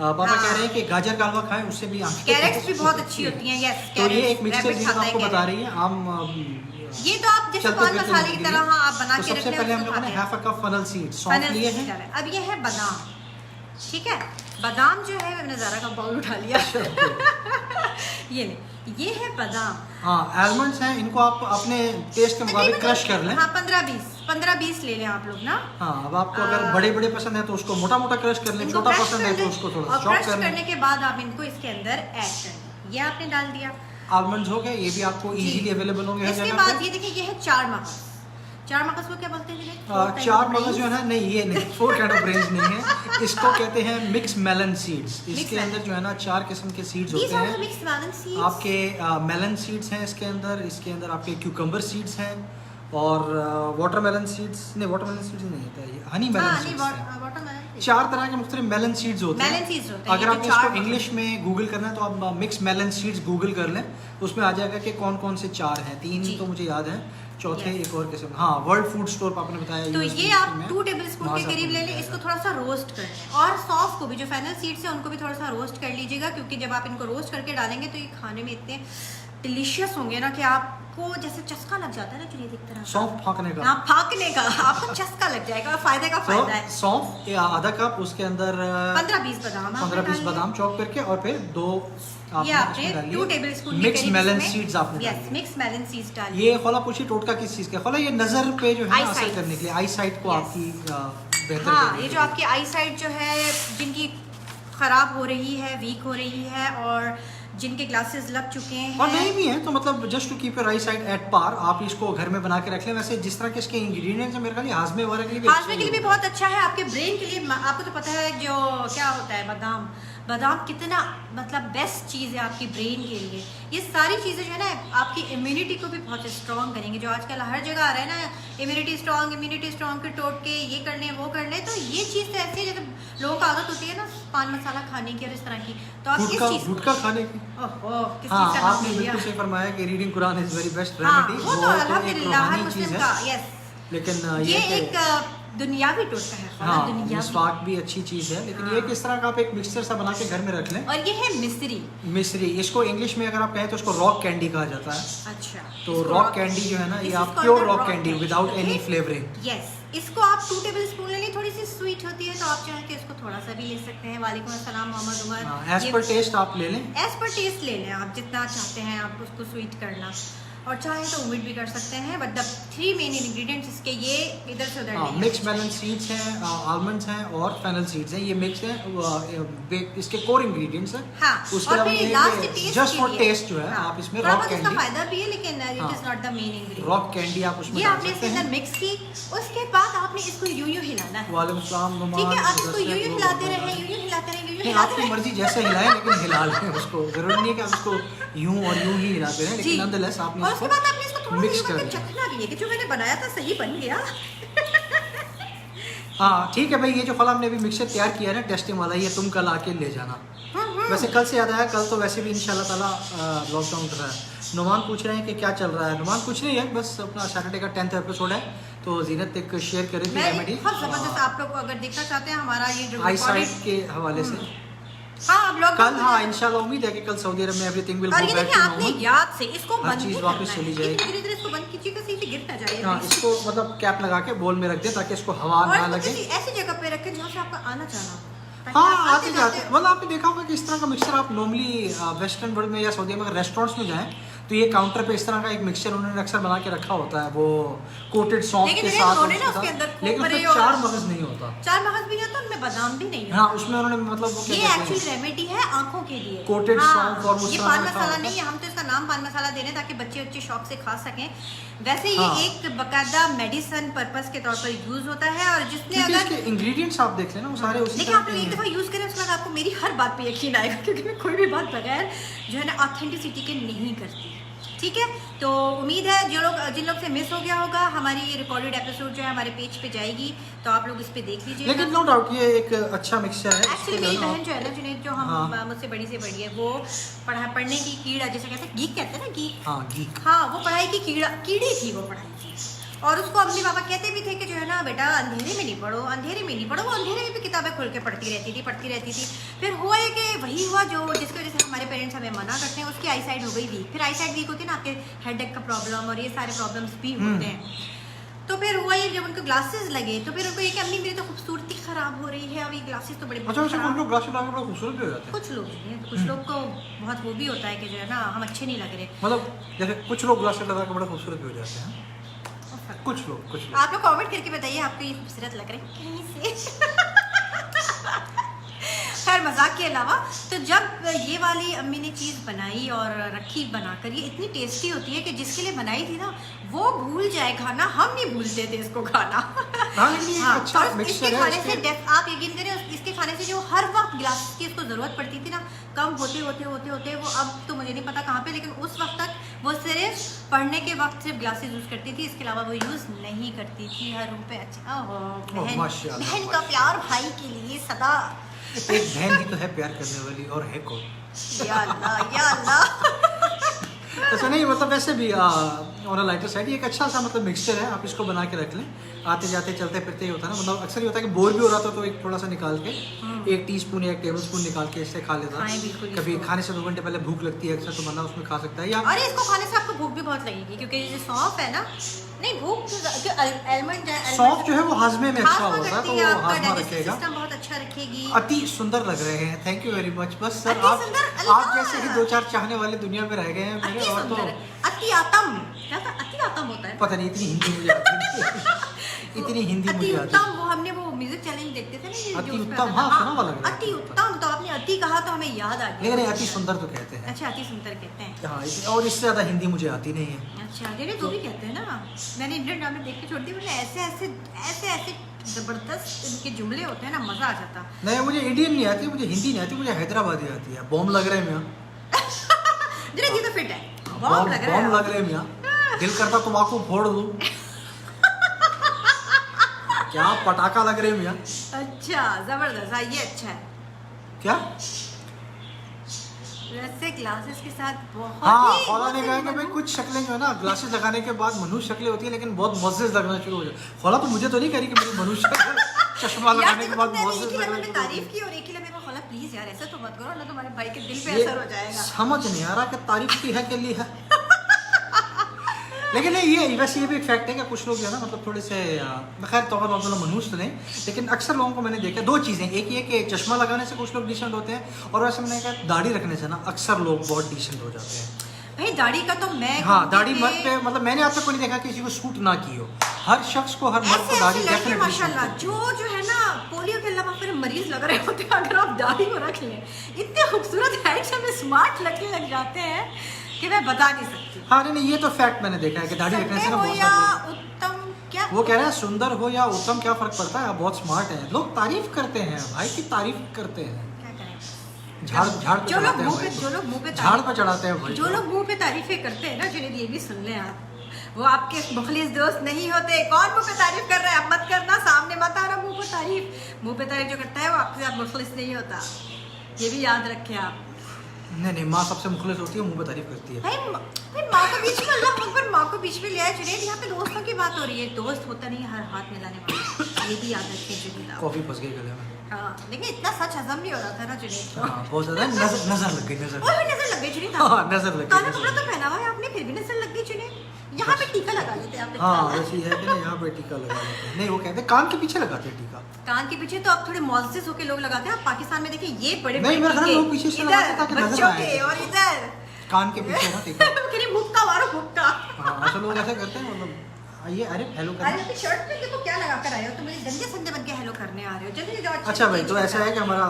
पापा हाँ। कह रहे हैं कि गाजर का हलवा खाएं, उससे भी आंखें कैरेट्स भी बहुत अच्छी होती हैं, यस तो ये एक मिक्सचर जिसको आपको बता रही है हम ये तो आप जैसे चलते पान फिरते मसाले की जिंदगी तरह में। हाँ आप बना तो के सबसे रख पहले हम लें, लोगों ने half a cup funnel seed सौंफ फनल लिए सीड हैं। डाला है। अब ये है बादाम, ठीक है, बादाम जो है मैंने ज़रा का बाउल उठा लिया ये ले, ये है बादाम। हाँ, आलमंड्स हैं, इनको आप अपने टेस्ट के मुताबिक क्रश कर लें। हाँ 15-20 ले लें आप लोग ना। हाँ, अब आपको अगर बड़े बड़े पसंद है तो उसको मोटा मोटा क्रश कर लें, इनको छोटा क्रश पसंद कर है तो लें, उसको थोड़ा और चॉप क्रश कर लें। करने के बाद आप इनको इसके अंदर ऐड कर लें। ये आपने डाल दिया, आलमंड्स हो गए, ये भी आपको जी। इजीली अवेलेबल होंगे हर इसके जगह बाद पे। ये देखिए, ये है चार मगज। चार मगज को क्या बोलते हैं? चार मगज जो है ना, नहीं ये नहीं, 4 काइंड ऑफ ब्रेन्स नहीं है, इसको कहते हैं मिक्स मेलन सीड्स। इसके melon। अंदर जो है ना 4 किस्म के सीड्स These होते are the हैं। mixed melon seeds। आपके मेलन सीड्स हैं इसके अंदर आपके क्यूकम्बर सीड्स हैं, और वाटरमेलन सीड्स नहीं, वाटरमेलन सीड्स नहीं होता है, ये हनी मेलन हाँ, सीड्स हैं। watermelon। 4 तरह के मुख्तलिफ मेलन सीड्स होते हैं। Melon seeds होते हैं, अगर ये आपने जो इसको चार इंग्लिश में गूगल करना है तो आप मिक्स मेलन सीड्स गूगल कर लें, उसमें आ जाएगा कि कौन कौन से 4 हैं। 3 जी। तो मुझे याद है, चौथे Yes। एक और किस्म, हाँ वर्ल्ड फूड स्टोर पर आपने बताया। तो US ये आप में 2 टेबलस्पून वहाँ के से करीब आपको ले मिल लें, जाएगा। इसको थोड़ा सा रोस्ट कर लें। और सौंफ को भी, जो फेनल सीड्स हैं उनको भी थोड़ा सा रोस्ट कर लीजिएगा, क्योंकि जब आप इनको रोस्ट करके डालेंगे तो ये खाने में इतने डिलीशियस होंगे ना कि आपको जैसे चस्का लग जाता है ना, चलिए एक तरह सौंफ फाँकने का। हाँ, फाँकने का आपको चस्का लग जाएगा, फायदे का फायदा है। सौंफ या आधा कप, उसके अंदर 15-20 बादाम 15-20 बादाम चॉप करके, और फिर 2 ये आपने 2 टेबलस्पून मिक्स मेलन सीड्स आपने यस, डाली है। मिक्स मेलन सीड्स डालिए। ये खोला पूछी टोटका किस चीज़ का खोला? ये नज़र पे जो है ना असर Eyesight। करने के लिए, आई साइट को Yes। आपकी बेहतर हाँ, करने ये के जो लिए। आपकी आई साइट जो है, जिनकी खराब हो रही है, वीक हो रही है, और जिनके ग्लासेस लग चुके हैं, और नहीं भी है तो मतलब just to keep your eyesight at par, आप इसको घर में बना के रख लें। वैसे जिस तरह के इसके इंग्रेडिएंट्स हैं, मेरे ख्याल हाजमे वगैरह के लिए भी हाजमे के लिए भी बहुत अच्छा है, आपके ब्रेन के लिए। आपको तो पता है जो क्या होता है बादाम, बादाम कितना मतलब बेस्ट चीज़ है आपकी ब्रेन के लिए। ये सारी चीज़ें जो है ना आपकी इम्यूनिटी को भी बहुत स्ट्रॉन्ग करेंगे। जो आजकल हर जगह आ रहा है ना, इम्यूनिटी स्ट्रॉन्ग के टोटके ये करने वो करने, तो ये चीज़ तो ऐसी है जैसे लोगों को आदत होती है ना पान मसाला खाने की और इस तरह की, तो आप इस चीज़ गुटखा खाने की। ओहो, किस हाँ, चीज़ का नाम आपने ले लिया? बिल्कुल सही फरमाया कि reading Quran is very best हाँ, रेमेडी। वो तो अल्हम्दुलिल्लाह हर मुस्लिम का, यस। लेकिन ये कि- एक दुनियावी टोटका है, हाँ, दुनियावी। मिसवाक भी अच्छी चीज़ है, लेकिन हाँ। ये किस तरह का आप एक मिक्सचर सा बना के घर में रख लें। और ये है मिस्री। मिस्री, इसको इंग्लिश में अगर आप कहें तो इसको रॉक कैंडी कहा जाता है। अच्छा, तो इसको रॉक कैंडी जो है ना, ये This आप is called pure the rock rock candy candy, without any okay? Flavouring. Yes, इसको आप 2 टेबलस्पून ले लें, थोड़ी सी स्वीट होती है तो आप चाहें तो इसको थोड़ा सा भी ले सकते हैं। वालेकुम अस्सलाम Mohammad Umar. As per taste आप ले लें। एज पर टेस्ट ले लें, आप जितना चाहते हैं आप उसको स्वीट करना, और चाहे तो उम्मीद भी कर सकते हैं। बट द 3 मेन इंग्रेडिएंट्स इसके ये इधर से उधर नहीं मिक्स मेलन सीड्स हैं, आलमंड्स हैं और फेनल सीड्स हैं, ये मिक्स हैं, इसके कोर इंग्रेडिएंट्स हैं। हाँ, उसके और अलावा फिर ये लास्ट कि टेस्ट just के for लिए, taste जो है, हाँ, आप इसमें थोड़ा रॉक बहुत इसका कैंडी, फायदा भी है, लेकिन इट हाँ, is not the main ingredient. Rock candy आप उसमें ये डाल आपने सकते इसके अंदर हैं। मिक्स की, उसके बाद आपने इसको यूं यूं हिलाना है। वालेकुम सलाम नुमान। ठीक है, आप इसको यूं यूं दरअसल हिलाते वो- रहें, यूं यूं हिलाते रहें, यूं यूं नहीं, हिलाते आपकी रहें। मर्जी जैसे हिलाएं, लेकिन हिला लें उसको। जरूरी नहीं है कि आप इसको यूं और यूं ही हिलाते रहें, जी। लेकिन नॉनदलेस आपने और उसके बाद आपने इसको थोड़ा मिक्स सा कर करके दिया। चखना भी है कि जो मैंने बनाया था सही बन गया। हाँ ठीक है भाई, ये जो फल हमने अभी मिक्सचर तैयार किया है ना टेस्टिंग वाला, ये तुम कल आके ले जाना। वैसे कल से याद आया, कल तो वैसे भी इंशाल्लाह ताला लॉकडाउन कर रहा है। नुमान पूछ रहे हैं कि क्या चल रहा है। नुमान कुछ नहीं है, बस अपना सैटरडे का 10th एपिसोड है, तो जीनत एक शेयर करी थी मैं रेमेडी बहुत जबरदस्त, आप लोग अगर देखना चाहते हैं हमारा ये जो आई साइट recorded- के हवाले से। हाँ, अब लोग कल हाँ इंशाल्लाह उम्मीद है कि कल सऊदी अरब में एवरीथिंग विल और गो ये बैक देखिए, टू आपने नॉर्मल। याद से इसको हर बंद चीज़ नहीं वापस करना है। चली जाएगी। धीरे धीरे इसको बंद कीजिएगा, सही से गिर ना जाए। हाँ, इसको मतलब कैप लगा के बोल में रख दे ताकि इसको हवा और ना इसको लगे। किसी ऐसी जगह पे रखें जहाँ से आपका आना जाना हो, ताकि हाँ आप आते जाते, मतलब आपने देखा होगा कि इस तरह का मिक्सचर आप नॉर्मली वेस्टर्न वर्ल्ड में या सऊदी में अगर रेस्टोरेंट्स में जाएं तो ये काउंटर पे इस तरह का एक मिक्सचर उन्होंने अक्सर बना के रखा होता है, वो कोटेड सौंफ लेकिन के मेरे साथ, उन्होंने और ना उसके उसके साथ, अंदर लेकिन उसमें खोपरे और- 4 मगज नहीं होता। 4 मगज भी होता है, उनमें बादाम भी नहीं हाँ, होता। उसमें उन्होंने मतलब वो ये क्या कहते एक्चुअली हैं, रेमेडी है आंखों के लिए। Coated हाँ, सौंफ और उस ये तरह पान का मसाला होता नहीं है, हम तो इसका नाम पान मसाला दे रहे हैं ताकि बच्चे अच्छे शौक से खा सकें। वैसे ये हाँ। एक बकायदा मेडिसिन पर्पस के तौर पर यूज होता है, और जिसने क्योंकि अगर इसके इंग्रेडिएंट्स आप देख लें ना, वो सारे उसी देखिए, तरह आप के लोग एक हैं। दफ़ा यूज़ करें, उसके बाद आपको मेरी हर बात पे यकीन आएगा, क्योंकि मैं कोई भी बात बगैर जो है ना ऑथेंटिसिटी के नहीं करती। ठीक है, तो उम्मीद है जिन लोग से मिस हो गया होगा, हमारी ये रिकॉर्डेड एपिसोड जो है हमारे पेज पे जाएगी, तो आप लोग इस पे देख लीजिए। लेकिन नो डाउट ये एक अच्छा मिक्सचर है। एक्चुअली मेरी बहन जो है ना जुनैद, जो हम मुझसे बड़ी से बड़ी है, वो पढ़ने की कीड़ा, जैसे कहते हैं गीक, कहते हैं ना गीक, हाँ गीक, हाँ वो पढ़ाई की कीड़ी थी वो पढ़ाई की। और उसको अम्मी पापा कहते भी थे कि जो है ना बेटा अंधेरे में नहीं पढ़ो, अंधेरे में नहीं पढ़ो। वो अंधेरे में भी किताबें खोल के पढ़ती रहती थी। फिर हुआ ये कि वही हुआ जो जिसकी वजह से हमारे पेरेंट्स हमें मना करते हैं, उसकी आई साइड हो गई वीक। फिर आई साइड वीक होती है ना, आपके हेडेक का प्रॉब्लम और ये सारे प्रॉब्लम्स भी होते हैं। तो फिर हुआ ये, जब उनको ग्लासेस लगे तो फिर उनको ये कि अम्मी मेरी तो खूबसूरती खराब हो रही है, अब ये ग्लासेस तो बड़े अच्छा कुछ लोग ग्लासेस लगा के बड़ा खूबसूरत भी हो जाते हैं। कुछ लोग नहीं, कुछ लोग को बहुत वो भी होता है कि जो है ना हम अच्छे नहीं लग रहे। मतलब जैसे कुछ लोग ग्लासेस लगा के बड़ा खूबसूरत भी हो जाते हैं, कुछ लोग। आप लोग कमेंट करके बताइए आपको ये खूबसूरत लग रहा है कहीं से। खैर मजाक के अलावा, तो जब ये वाली अम्मी ने चीज़ बनाई और रखी बनाकर, ये इतनी टेस्टी होती है कि जिसके लिए बनाई थी ना वो भूल जाए खाना, हम नहीं भूलते थे इसको खाना। हाँ, अच्छा और इसके खाने से आप यकीन करें, इसके खाने से जो हर वक्त गिलास की इसको ज़रूरत पड़ती थी ना, कम होते वो अब तो मुझे नहीं पता कहाँ पे, लेकिन उस वक्त तक वो सिर्फ पढ़ने के वक्त सिर्फ ग्लासेस यूज़ करती थी, इसके अलावा वो यूज़ नहीं करती थी हर रूम पे। अच्छा बहन का प्यार भाई के लिए सदा। एक बहन ही तो है प्यार करने वाली, और है कौन? या अल्लाह। ऐसा नहीं, मतलब वैसे भी ऑन अ लाइटर साइड ये एक अच्छा सा मतलब मिक्सचर है, आप इसको बना के रख लें। आते जाते चलते फिरते ही होता है ना, मतलब अक्सर ये होता है कि बोर भी हो रहा था तो एक थोड़ा सा निकाल के 1 टीस्पून या 1 टेबलस्पून निकाल के इससे खा लेता। कभी खाने से 2 घंटे पहले भूख लगती है अक्सर, तो बंदा उसमें खा सकता है। या अरे इसको खाने से आपको भूख भी बहुत लगेगी, क्योंकि ये सौंफ है ना, नहीं भूख सौंफ जो है वो हाजमे में अच्छा होता है, तो वो हाजमा रखेगा, सिस्टम बहुत अच्छा रखेगी। अति सुंदर लग रहे हैं, थैंक यू वेरी मच। बस सर आप जैसे ही 2-4 चाहने वाले दुनिया में रह गए हैं मेरे, और तो अति आतम, क्या था अति आतम होता है, पता नहीं, इतनी हिंदी मुझे आती नहीं। इतनी हिंदी मुझे आती है। वो हमने वो म्यूजिक चैलेंज देखते थे ना, अति उत्तम, हाँ सुना वाला लग रहा है। अति उत्तम, तो आपने अति कहा तो हमें याद आ गया। नहीं अति सुंदर तो कहते हैं। अच्छा अति सुंदर कहते हैं, हाँ, और इससे ज्यादा हिंदी मुझे आती नहीं है। अच्छा दीदी तो भी कहते हैं ना, मैंने इंडियन ड्रामे देख के छोड़ दी, मैंने ऐसे जबरदस्त इनके जुमले होते हैं ना, मजा आ जाता। नहीं मुझे इंडियन नहीं आती, मुझे हिंदी नहीं आती, मुझे हैदराबादी आती है। बॉम्ब लग रहे हैं दीदी ये तो फिट है, बॉम्ब लग रहे हैं, दिल करता तम्बाकू फोड़ दूं। क्या पटाखा लग रहे हैं। अच्छा जबरदस्त, ये अच्छा है क्या वैसे ग्लासेस के साथ बहुत। हाँ, खौला ने कहा कि भाई कुछ शक्लें जो है ना ग्लासेस लगाने के बाद मनुष्य शक्लें होती है, लेकिन बहुत मजेज लगना शुरू हो जाए। खौला तो मुझे तो नहीं कह रही कि मेरी मनुष्य चश्मा लगाने के बाद मजेज लगना शुरू। तारीफ की और एक ही लम्हे में खौला प्लीज यार ऐसा तो मत करो ना, तुम्हारे भाई के दिल पे असर हो जाएगा। समझ नहीं आ रहा कि तारीफ की है के लिए है। लेकिन नहीं, ये वैसे ये भी एक फैक्ट है कि कुछ लोग जो है ना मतलब थोड़े से खैर तौर पर मतलब मनुष्य तो नहीं, लेकिन अक्सर लोगों को मैंने देखा 2 चीज़ें, एक ये कि चश्मा लगाने से कुछ लोग डिसेंट होते हैं, और वैसे मैंने कहा दाढ़ी रखने से ना अक्सर लोग बहुत डिसेंट हो जाते हैं। भाई दाढ़ी का तो मैं, हाँ दाढ़ी मत पे मतलब मैंने आज तक को नहीं देखा किसी को सूट ना की हो, हर शख्स को, हर मर्द को दाढ़ी डेफिनेटली माशाल्लाह जो है ना पोलियो के अलावा फिर मरीज लग रहे होते हैं, अगर आप दाढ़ी को रख लें इतने खूबसूरत हैंड्स में स्मार्ट लगने लग जाते हैं कि मैं बता नहीं सकती। हाँ नहीं ये तो फैक्ट मैंने देखा है कि दाढ़ी रखने से ना बहुत सारे उत्तम, क्या वो कह रहे हैं सुंदर हो या उत्तम क्या फर्क पड़ता है, आप बहुत स्मार्ट हैं, लोग तारीफ करते हैं भाई की, तारीफ करते हैं। झाड़ जो लोग मुंह पे झाड़ पे चढ़ाते हैं भाई, जो लोग मुंह पे तारीफें करते हैं ना, जुनैद ये भी सुन लें आप, वो आपके मुखलिस दोस्त नहीं होते। कौन मुंह पे तारीफ कर रहा है, अब मत करना, सामने मत आ रहा मुंह पे तारीफ जो करता है वो आपके साथ मुखलिस नहीं होता, ये भी याद रखें आप। नहीं माँ सबसे मुखलिस होती है, मुंह पे तारीफ करती है। भाई माँ को बीच में, अल्लाह अकबर, माँ को बीच में ले आए जुनैद, यहाँ पे दोस्तों की बात हो रही है, दोस्त होता नहीं हर हाथ मिलाने वाला, ये भी याद रखिए जुनैद। कॉफी फंस गई गले में। हाँ लेकिन इतना सच हजम नहीं हो रहा था ना जुनैद को। हाँ बहुत ज्यादा नजर लग गई, नजर लग गई जुनैद, हाँ नजर लग गई। काला कपड़ा तो पहना हुआ है आपने, फिर भी नजर लग गई जुनैद। यहाँ पे टीका लगा लेते हैं आप। हाँ वैसे ही है कि यहाँ पे टीका लगा लेते हैं, नहीं वो कहते हैं कान के पीछे लगाते हैं टीका। कान के पीछे तो अब थोड़े मौजूद होके लोग लगाते हैं, आप पाकिस्तान में देखिए ये बड़े नहीं मेरे ख्याल लोग पीछे से लगाते हैं ताकि नजर आए, और इधर कान के पीछे ना टीका। भुक्का मारो भुक्का। हाँ ऐसे लोग ऐसा करते हैं, मतलब आइए, अरे हेलो कर, अरे अपनी शर्ट पे देखो क्या लगा कर आए हो, तो मुझे गंदे संदे बन के हेलो करने आ रहे हो, जल्दी जाओ। अच्छा भाई तो ऐसा है कि हमारा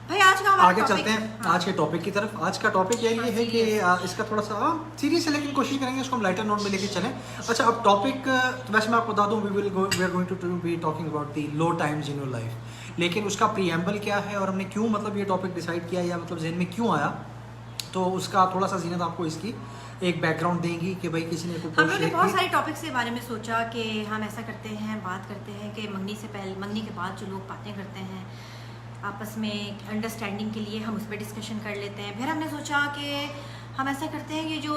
भाई आज का आगे चलते हैं आज के टॉपिक की तरफ। आज का टॉपिक ये है कि इसका थोड़ा सा सीरियस है, लेकिन कोशिश करेंगे इसको हम लाइटर नोट में लेके चलें। अच्छा अब टॉपिक वैसे मैं आपको बता दूं, we are going to be talking about the low times in your life, लेकिन उसका प्रीएम्बल क्या है और हमने क्यों मतलब ये टॉपिक डिसाइड किया या मतलब जहन में क्यों आया तो उसका थोड़ा सा जीनत आपको इसकी एक बैकग्राउंड देंगी कि भाई किसी ने हम लोग ने बहुत सारे टॉपिक्स के बारे में सोचा कि हम ऐसा करते हैं, बात करते हैं कि मंगनी से पहले, मंगनी के बाद जो लोग बातें करते हैं आपस में अंडरस्टैंडिंग के लिए, हम उस पर डिस्कशन कर लेते हैं। फिर हमने सोचा कि हम ऐसा करते हैं, ये जो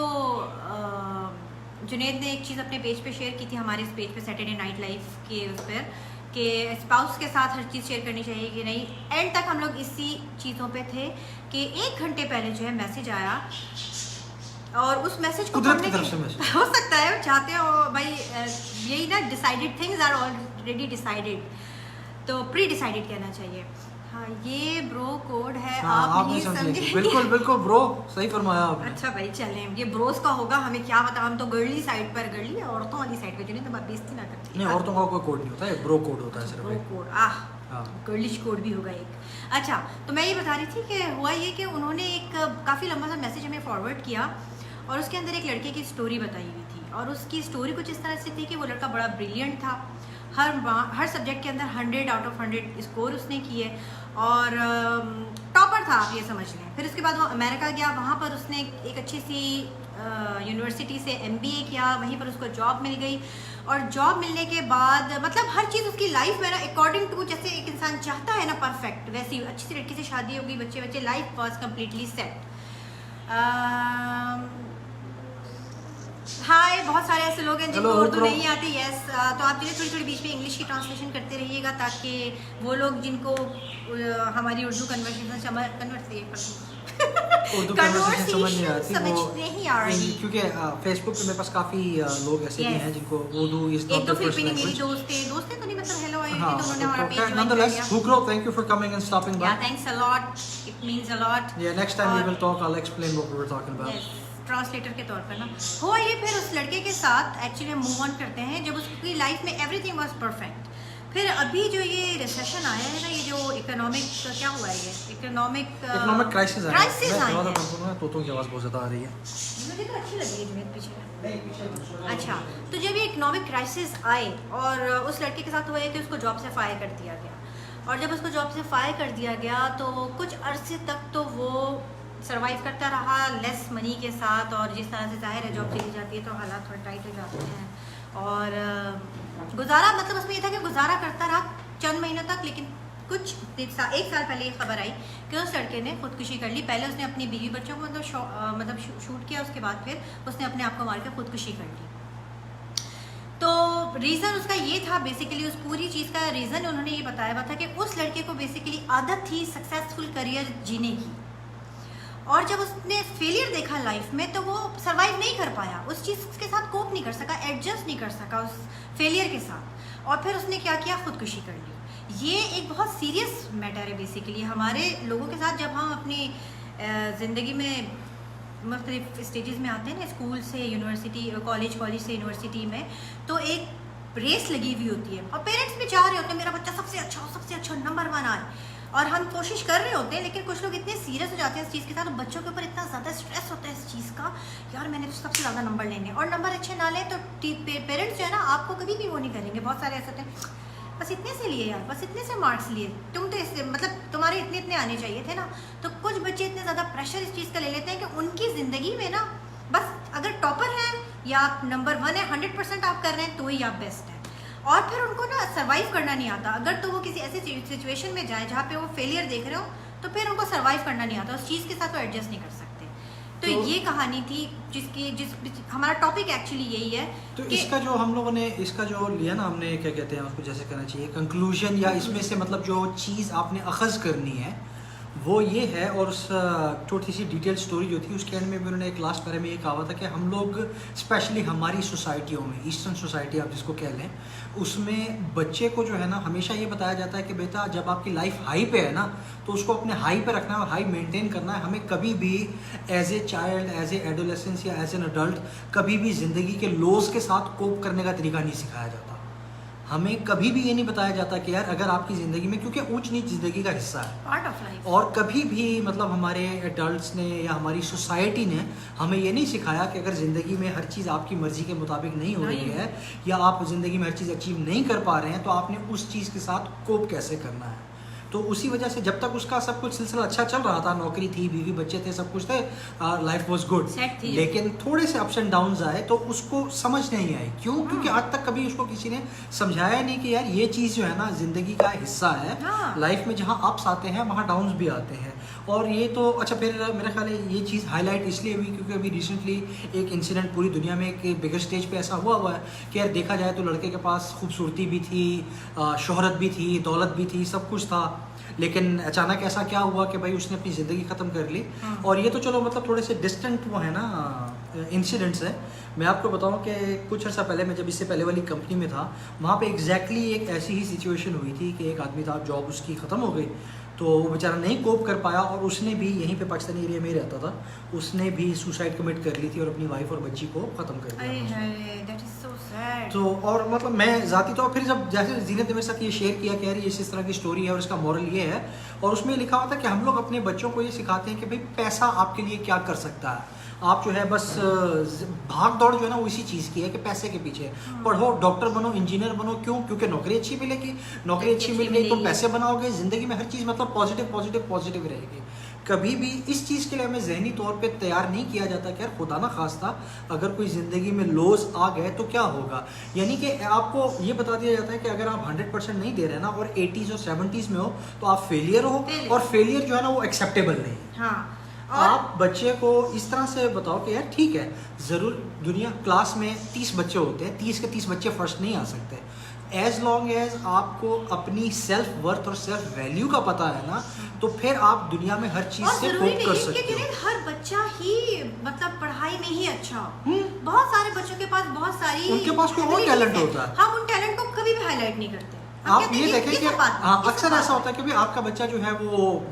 जुनेद ने एक चीज़ अपने पेज पे शेयर की थी, हमारे इस पेज पे सैटरडे नाइट लाइफ के उस पर, कि स्पाउस के साथ हर चीज़ शेयर करनी चाहिए कि नहीं। एंड तक हम लोग इसी चीज़ों पे थे कि 1 घंटे पहले जो है मैसेज आया, और उस मैसेज को पढ़ने के हो सकता है चाहते हो भाई, यही ना, decided things are already decided, तो प्री डिसाइडेड कहना चाहिए। हाँ, ये ब्रो कोड है, आप नहीं समझे। बिल्कुल बिल्कुल ब्रो, सही फरमाया आपने। अच्छा भाई चलें, ये ब्रोस का होगा, हमें क्या पता, हम तो गर्ली साइड पर, गर्ली औरतों वाली साइड पे, जो नहीं तो बात बेइज्जती ना करती। नहीं, औरतों का कोई कोड नहीं होता है, ब्रो कोड होता है सिर्फ। ब्रो कोड, गर्लिश कोड भी होगा एक। अच्छा, तो मैं ये बता रही थी कि हुआ ये कि उन्होंने एक काफ़ी लंबा सा मैसेज हमें फॉरवर्ड किया, और उसके अंदर एक लड़के की स्टोरी बताई हुई थी, और उसकी स्टोरी कुछ इस तरह से थी कि वो लड़का बड़ा ब्रिलियंट था, हर सब्जेक्ट के अंदर 100 आउट ऑफ 100 स्कोर उसने किए, और टॉपर था, आप ये समझ लें। फिर उसके बाद वो अमेरिका गया, वहाँ पर उसने एक अच्छी सी यूनिवर्सिटी से MBA किया, वहीं पर उसको जॉब मिल गई, और जॉब मिलने के बाद मतलब हर चीज़ उसकी लाइफ में ना अकॉर्डिंग टू जैसे एक इंसान चाहता है ना परफेक्ट, वैसी अच्छी सी लड़की से शादी हो गई, बच्चे, लाइफ वॉज कम्प्लीटली सेट। हाय, बहुत सारे ऐसे लोग हैं जिनको उर्दू नहीं आती, यस, तो आप जो थोड़ी बीच में इंग्लिश की ट्रांसलेशन करते रहिएगा, ताकि वो लोग जिनको हमारी उर्दू कन्वर्सेशन समझ नहीं आ रही, क्योंकि फेसबुक पे मेरे पास काफी लोग ऐसे भी हैं जिनको Urdu is not the first language. मेरी दोस्त तो नहीं, मतलब हेलो आई थी, तो उन्होंने हमारा पेज ज्वाइन कर लिया। हुक्रो, thank you for coming and stopping by. Yeah thanks a lot, it means a lot. Yeah next time we will talk, I will explain what we were talking about, translator के तौर पर ना। हुआ ये, फिर उस लड़के के साथ एक्चुअली मूव ऑन करते हैं, जब उसकी लाइफ में एवरीथिंग वाज परफेक्ट। फिर अभी जो ये रिसेशन आया है ना, ये जो इकोनॉमिक क्या हुआ है, ये इकोनॉमिक क्राइसिस आया है, तोतों की आवाज़ बहुत ज़्यादा आ रही है, मुझे तो अच्छी लगी है जुनेद पीछे। अच्छा, तो जब ये इकोनॉमिक क्राइसिस आए, और उस लड़के के साथ हुआ है कि उसको जॉब से फायर कर दिया गया, और जब उसको जॉब से फायर कर दिया गया तो कुछ अरसे तक तो वो सर्वाइव करता रहा लेस मनी के साथ, और जिस तरह से जाहिर है जॉब चली जाती है तो हालात थोड़ा टाइट हो जाते हैं, और गुजारा, मतलब उसमें ये था कि गुजारा करता रहा चंद महीनों तक। लेकिन कुछ 1 साल पहले ये खबर आई कि उस लड़के ने खुदकुशी कर ली। पहले उसने अपनी बीवी बच्चों को मतलब शूट किया, उसके बाद फिर उसने अपने आप को मार के खुदकुशी कर ली। तो रीज़न उसका ये था, बेसिकली उस पूरी चीज़ का रीज़न उन्होंने ये बताया हुआ था कि उस लड़के को बेसिकली आदत थी सक्सेसफुल करियर जीने की, और जब उसने फेलियर देखा लाइफ में तो वो सर्वाइव नहीं कर पाया, उस चीज़ के साथ कोप नहीं कर सका, एडजस्ट नहीं कर सका उस फेलियर के साथ, और फिर उसने क्या किया, खुदकुशी कर ली। ये एक बहुत सीरियस मैटर है बेसिकली हमारे लोगों के साथ, जब हम अपनी ज़िंदगी में मुख्तलिफ स्टेजेस में आते हैं ना, स्कूल से यूनिवर्सिटी, कॉलेज से यूनिवर्सिटी में, तो एक रेस लगी हुई होती है, और पेरेंट्स भी चाह रहे होते हैं मेरा बच्चा सबसे अच्छा हो, सबसे अच्छा नंबर 1 आए, और हम कोशिश कर रहे होते हैं। लेकिन कुछ लोग इतने सीरियस हो जाते हैं इस चीज़ के साथ, और बच्चों के ऊपर इतना ज़्यादा स्ट्रेस होता है इस चीज़ का, यार मैंने तो सबसे ज़्यादा नंबर लेने, और नंबर अच्छे ना लें तो पेरेंट्स जो है ना आपको कभी भी वो नहीं करेंगे। बहुत सारे ऐसे होते हैं, बस इतने से लिए यार, बस इतने से मार्क्स लिए, तुम तो इससे मतलब तुम्हारे इतने आने चाहिए थे ना। तो कुछ बच्चे इतने ज़्यादा प्रेशर इस चीज़ का ले लेते हैं कि उनकी ज़िंदगी में ना बस अगर टॉपर है या आप नंबर 1 है, 100% आप कर रहे हैं तो ही आप बेस्ट है, और फिर उनको ना सर्वाइव करना नहीं आता। अगर तो वो किसी ऐसे सिचुएशन में जाए जहाँ पे वो फेलियर देख रहे हो, तो फिर उनको सर्वाइव करना नहीं आता, उस चीज़ के साथ वो एडजस्ट नहीं कर सकते। तो ये कहानी थी जिस हमारा टॉपिक एक्चुअली यही है। तो इसका जो हम लोगों ने इसका जो लिया ना, हमने क्या कहते हैं उसको, जैसे कहना चाहिए कंक्लूजन, या इसमें से मतलब जो चीज़ आपने अखज़ करनी है वो ये है। और उस छोटी सी डिटेल स्टोरी जो थी उसके एंड में भी उन्होंने एक लास्ट पैरे में ये कहा था कि हम लोग स्पेशली हमारी सोसाइटियों में, ईस्टर्न सोसाइटी आप जिसको कह लें, उसमें बच्चे को जो है ना हमेशा ये बताया जाता है कि बेटा जब आपकी लाइफ हाई पे है ना तो उसको अपने हाई पे रखना है और हाई मेंटेन करना है। हमें कभी भी as a child, as a adolescence या एज एन अडल्ट कभी भी ज़िंदगी के लोज के साथ कोप करने का तरीका नहीं सिखाया जाता। हमें कभी भी ये नहीं बताया जाता कि यार अगर आपकी ज़िंदगी में, क्योंकि ऊंच नीच ज़िंदगी का हिस्सा है, पार्ट ऑफ लाइफ, और कभी भी मतलब हमारे एडल्ट्स ने या हमारी सोसाइटी ने हमें ये नहीं सिखाया कि अगर ज़िंदगी में हर चीज़ आपकी मर्ज़ी के मुताबिक नहीं हो रही है या आप ज़िंदगी में हर चीज़ अचीव नहीं कर पा रहे हैं तो आपने उस चीज़ के साथ कोप कैसे करना है। तो उसी वजह से जब तक उसका सब कुछ सिलसिला अच्छा चल रहा था, नौकरी थी, बीवी बच्चे थे, सब कुछ थे, लाइफ वाज गुड, लेकिन थोड़े से अप्स एंड डाउन्स आए तो उसको समझ नहीं आई। क्यों? क्योंकि आज तक कभी उसको किसी ने समझाया नहीं कि यार ये चीज़ जो है ना ज़िंदगी का हिस्सा है। लाइफ में जहाँ अप्स आते हैं वहाँ डाउन्स भी आते हैं। और ये तो अच्छा, फिर मेरा ख्याल है ये चीज़ हाईलाइट इसलिए हुई क्योंकि अभी रिसेंटली एक इंसिडेंट पूरी दुनिया में एक बिगर स्टेज पे ऐसा हुआ है कि यार देखा जाए तो लड़के के पास खूबसूरती भी थी, शोहरत भी थी, दौलत भी थी, सब कुछ था, लेकिन अचानक ऐसा क्या हुआ कि भाई उसने अपनी ज़िंदगी ख़त्म कर ली। और ये तो चलो मतलब थोड़े से डिस्टेंट वो है ना इंसिडेंट्स है। मैं आपको बताऊं कि कुछ अर्सा पहले, मैं जब इससे पहले वाली कंपनी में था, वहाँ पे एग्जैक्टली एक ऐसी ही सिचुएशन हुई थी कि एक आदमी था, जॉब उसकी ख़त्म हो गई, तो वो बेचारा नहीं कोप कर पाया और उसने भी यहीं पे पाकिस्तानी एरिया में ही रहता था, उसने भी सुसाइड कमिट कर ली थी और अपनी वाइफ और बच्ची को ख़त्म कर दिया। तो और मतलब मैं ज़ाती तौर फिर जब जैसे जीनत ने मेरे साथ ये शेयर किया कि यार ये इस तरह की स्टोरी है और इसका मॉरल ये है, और उसमें लिखा हुआ था कि हम लोग अपने बच्चों को ये सिखाते हैं कि भाई पैसा आपके लिए क्या कर सकता है। आप जो है बस भाग दौड़ जो है ना वो इसी चीज़ की है कि पैसे के पीछे पढ़ो, डॉक्टर बनो, इंजीनियर बनो। क्यों? क्योंकि नौकरी अच्छी मिलेगी, नौकरी अच्छी मिल गई तुम पैसे बनाओगे, ज़िंदगी में हर चीज़ मतलब पॉजिटिव पॉजिटिव पॉजिटिव रहेगी। कभी भी इस चीज़ के लिए हमें जहनी तौर पे तैयार नहीं किया जाता कि यार खुदा ना खास्ता अगर कोई ज़िंदगी में लॉस आ गए तो क्या होगा। यानी कि आपको ये बता दिया जाता है कि अगर आप 100% नहीं दे रहे ना और 80s और 70s में हो तो आप फेलियर हो, और फेलियर जो है ना वो एक्सेप्टेबल नहीं है। हाँ। आप बच्चे को इस तरह से बताओ कि यार ठीक है, ज़रूर दुनिया क्लास में 30 बच्चे होते हैं, 30 के 30 बच्चे फर्स्ट नहीं आ सकते। एज लॉन्ग एज आपको अपनी सेल्फ वर्थ और सेल्फ वैल्यू का पता है ना, तो फिर आप दुनिया में हर चीज से कोप कर सकते हो। हर बच्चा ही मतलब पढ़ाई में ही अच्छा हो। बहुत सारे बच्चों के पास बहुत सारी, उनके पास कोई और टैलेंट होता है, हम उन टैलेंट को कभी भी हाईलाइट नहीं करते। आप ये देखें कि अक्सर ऐसा होता है कि आपका बच्चा जो है वो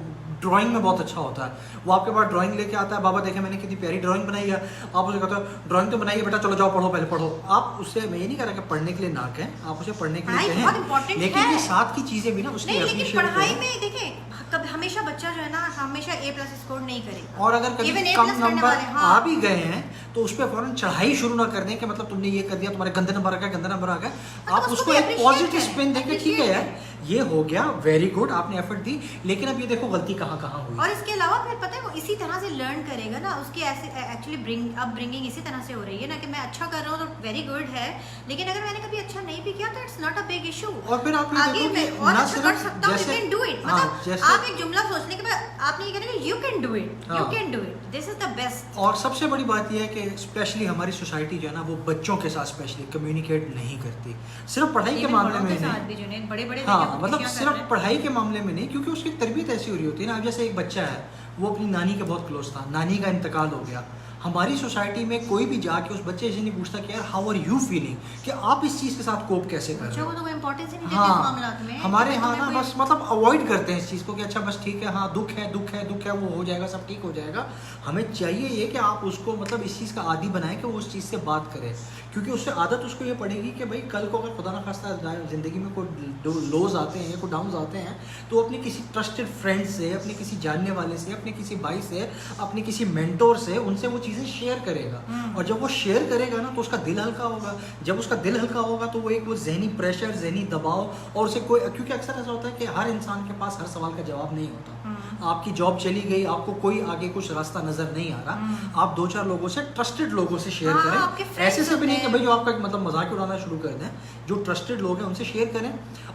ड्राइंग में बहुत अच्छा होता है, वो आपके पास ड्राइंग लेके आता है, बाबा देखे मैंने कितनी प्यारी ड्राइंग बनाई है, आप उसे कहते हो ड्राइंग तो बनाइए बेटा, चलो जाओ पढ़ो, पहले पढ़ो। आप उससे, मैं ये नहीं कह रहा कि पढ़ने के लिए ना कहें, आप उसे पढ़ने के लिए कहें, लेकिन ये साथ की चीजें भी ना उसकी लेकिन पढ़ाई में देखें कब हमेशा बच्चा जो है ना हमेशा A+ स्कोर नहीं करेगा, और अगर कभी कम नंबर आ भी गए हैं तो उस पर फौरन चढ़ाई शुरू ना कर दें कि मतलब तुमने ये कर दिया, तुम्हारे गंदे नंबर आ गए, गंदे नंबर आ गए। आप उसको एक पॉजिटिव स्पिन देके ठीक है यार ये हो गया, वेरी गुड, आपने एफर्ट दी, लेकिन अब ये देखो गलती कहाँ कहाँ हुई। और इसके अलावा फिर पता है वो इसी तरह से लर्न करेगा ना, उसकी ऐसे एक्चुअली अपब्रिंगिंग इसी तरह से हो रही है ना कि मैं अच्छा कर रहा हूँ तो वेरी गुड है, लेकिन अगर मैंने कभी अच्छा नहीं भी किया तो it's not a big issue. और फिर आप आगे मैं और अच्छा कर सकता हूँ, यू कैन डू इट। मतलब आप एक जुमला सोचने के बाद आपने ये कहना you can do it, you can do it, this is the best. और सबसे बड़ी बात यह है कि स्पेशली हमारी सोसाइटी जो है ना वो बच्चों के साथ स्पेशली कम्युनिकेट नहीं करती, सिर्फ पढ़ाई के मामले में नहीं, बड़े हाँ मतलब सिर्फ पढ़ाई के मामले में नहीं, क्योंकि उसकी तरबियत ऐसी हो रही होती है ना। अब जैसे एक बच्चा है वो अपनी नानी के बहुत क्लोज था, नानी का इंतकाल हो गया, हमारी सोसाइटी में कोई भी जाके उस बच्चे से नहीं पूछता कि यार हाउ आर यू फीलिंग, कि आप इस चीज़ के साथ कोप कैसे कर रहे हो। तो इम्पोर्टेंस नहीं हाँ, इस मामलात में हमारे यहाँ ना बस मतलब अवॉइड करते हैं इस चीज़ को कि अच्छा बस ठीक है, हाँ दुख है दुख है दुख है, वो हो जाएगा, सब ठीक हो जाएगा। हमें चाहिए ये कि आप उसको मतलब इस चीज़ का आदी बनाएं कि वो उस चीज़ से बात करे, क्योंकि उससे आदत उसको ये पड़ेगी कि भाई कल को अगर खुदा ना खास्ता ज़िंदगी में कोई लोज आते हैं, कोई डाउन्स आते हैं, तो अपने किसी ट्रस्टेड फ्रेंड से, अपने किसी जानने वाले से, अपने किसी भाई से, अपने किसी मेंटोर से, उनसे वो चीज़ें शेयर करेगा। और जब वो शेयर करेगा ना तो उसका दिल हल्का होगा, जब उसका दिल हल्का होगा तो वो एक वो जहनी प्रेशर, जहनी दबाव, और उसे कोई, क्योंकि अक्सर ऐसा होता है कि हर इंसान के पास हर सवाल का जवाब नहीं होता। आपकी जॉब चली गई, आपको कोई आगे कुछ रास्ता नजर नहीं आ रहा, आप 2-4 लोगों से, ट्रस्टेड लोगों से शेयर करें। ऐसे से भी नहीं कि भाई जो आपका मतलब मजाक उड़ाना शुरू कर दें, जो ट्रस्टेड लोग हैं उनसे शेयर करें,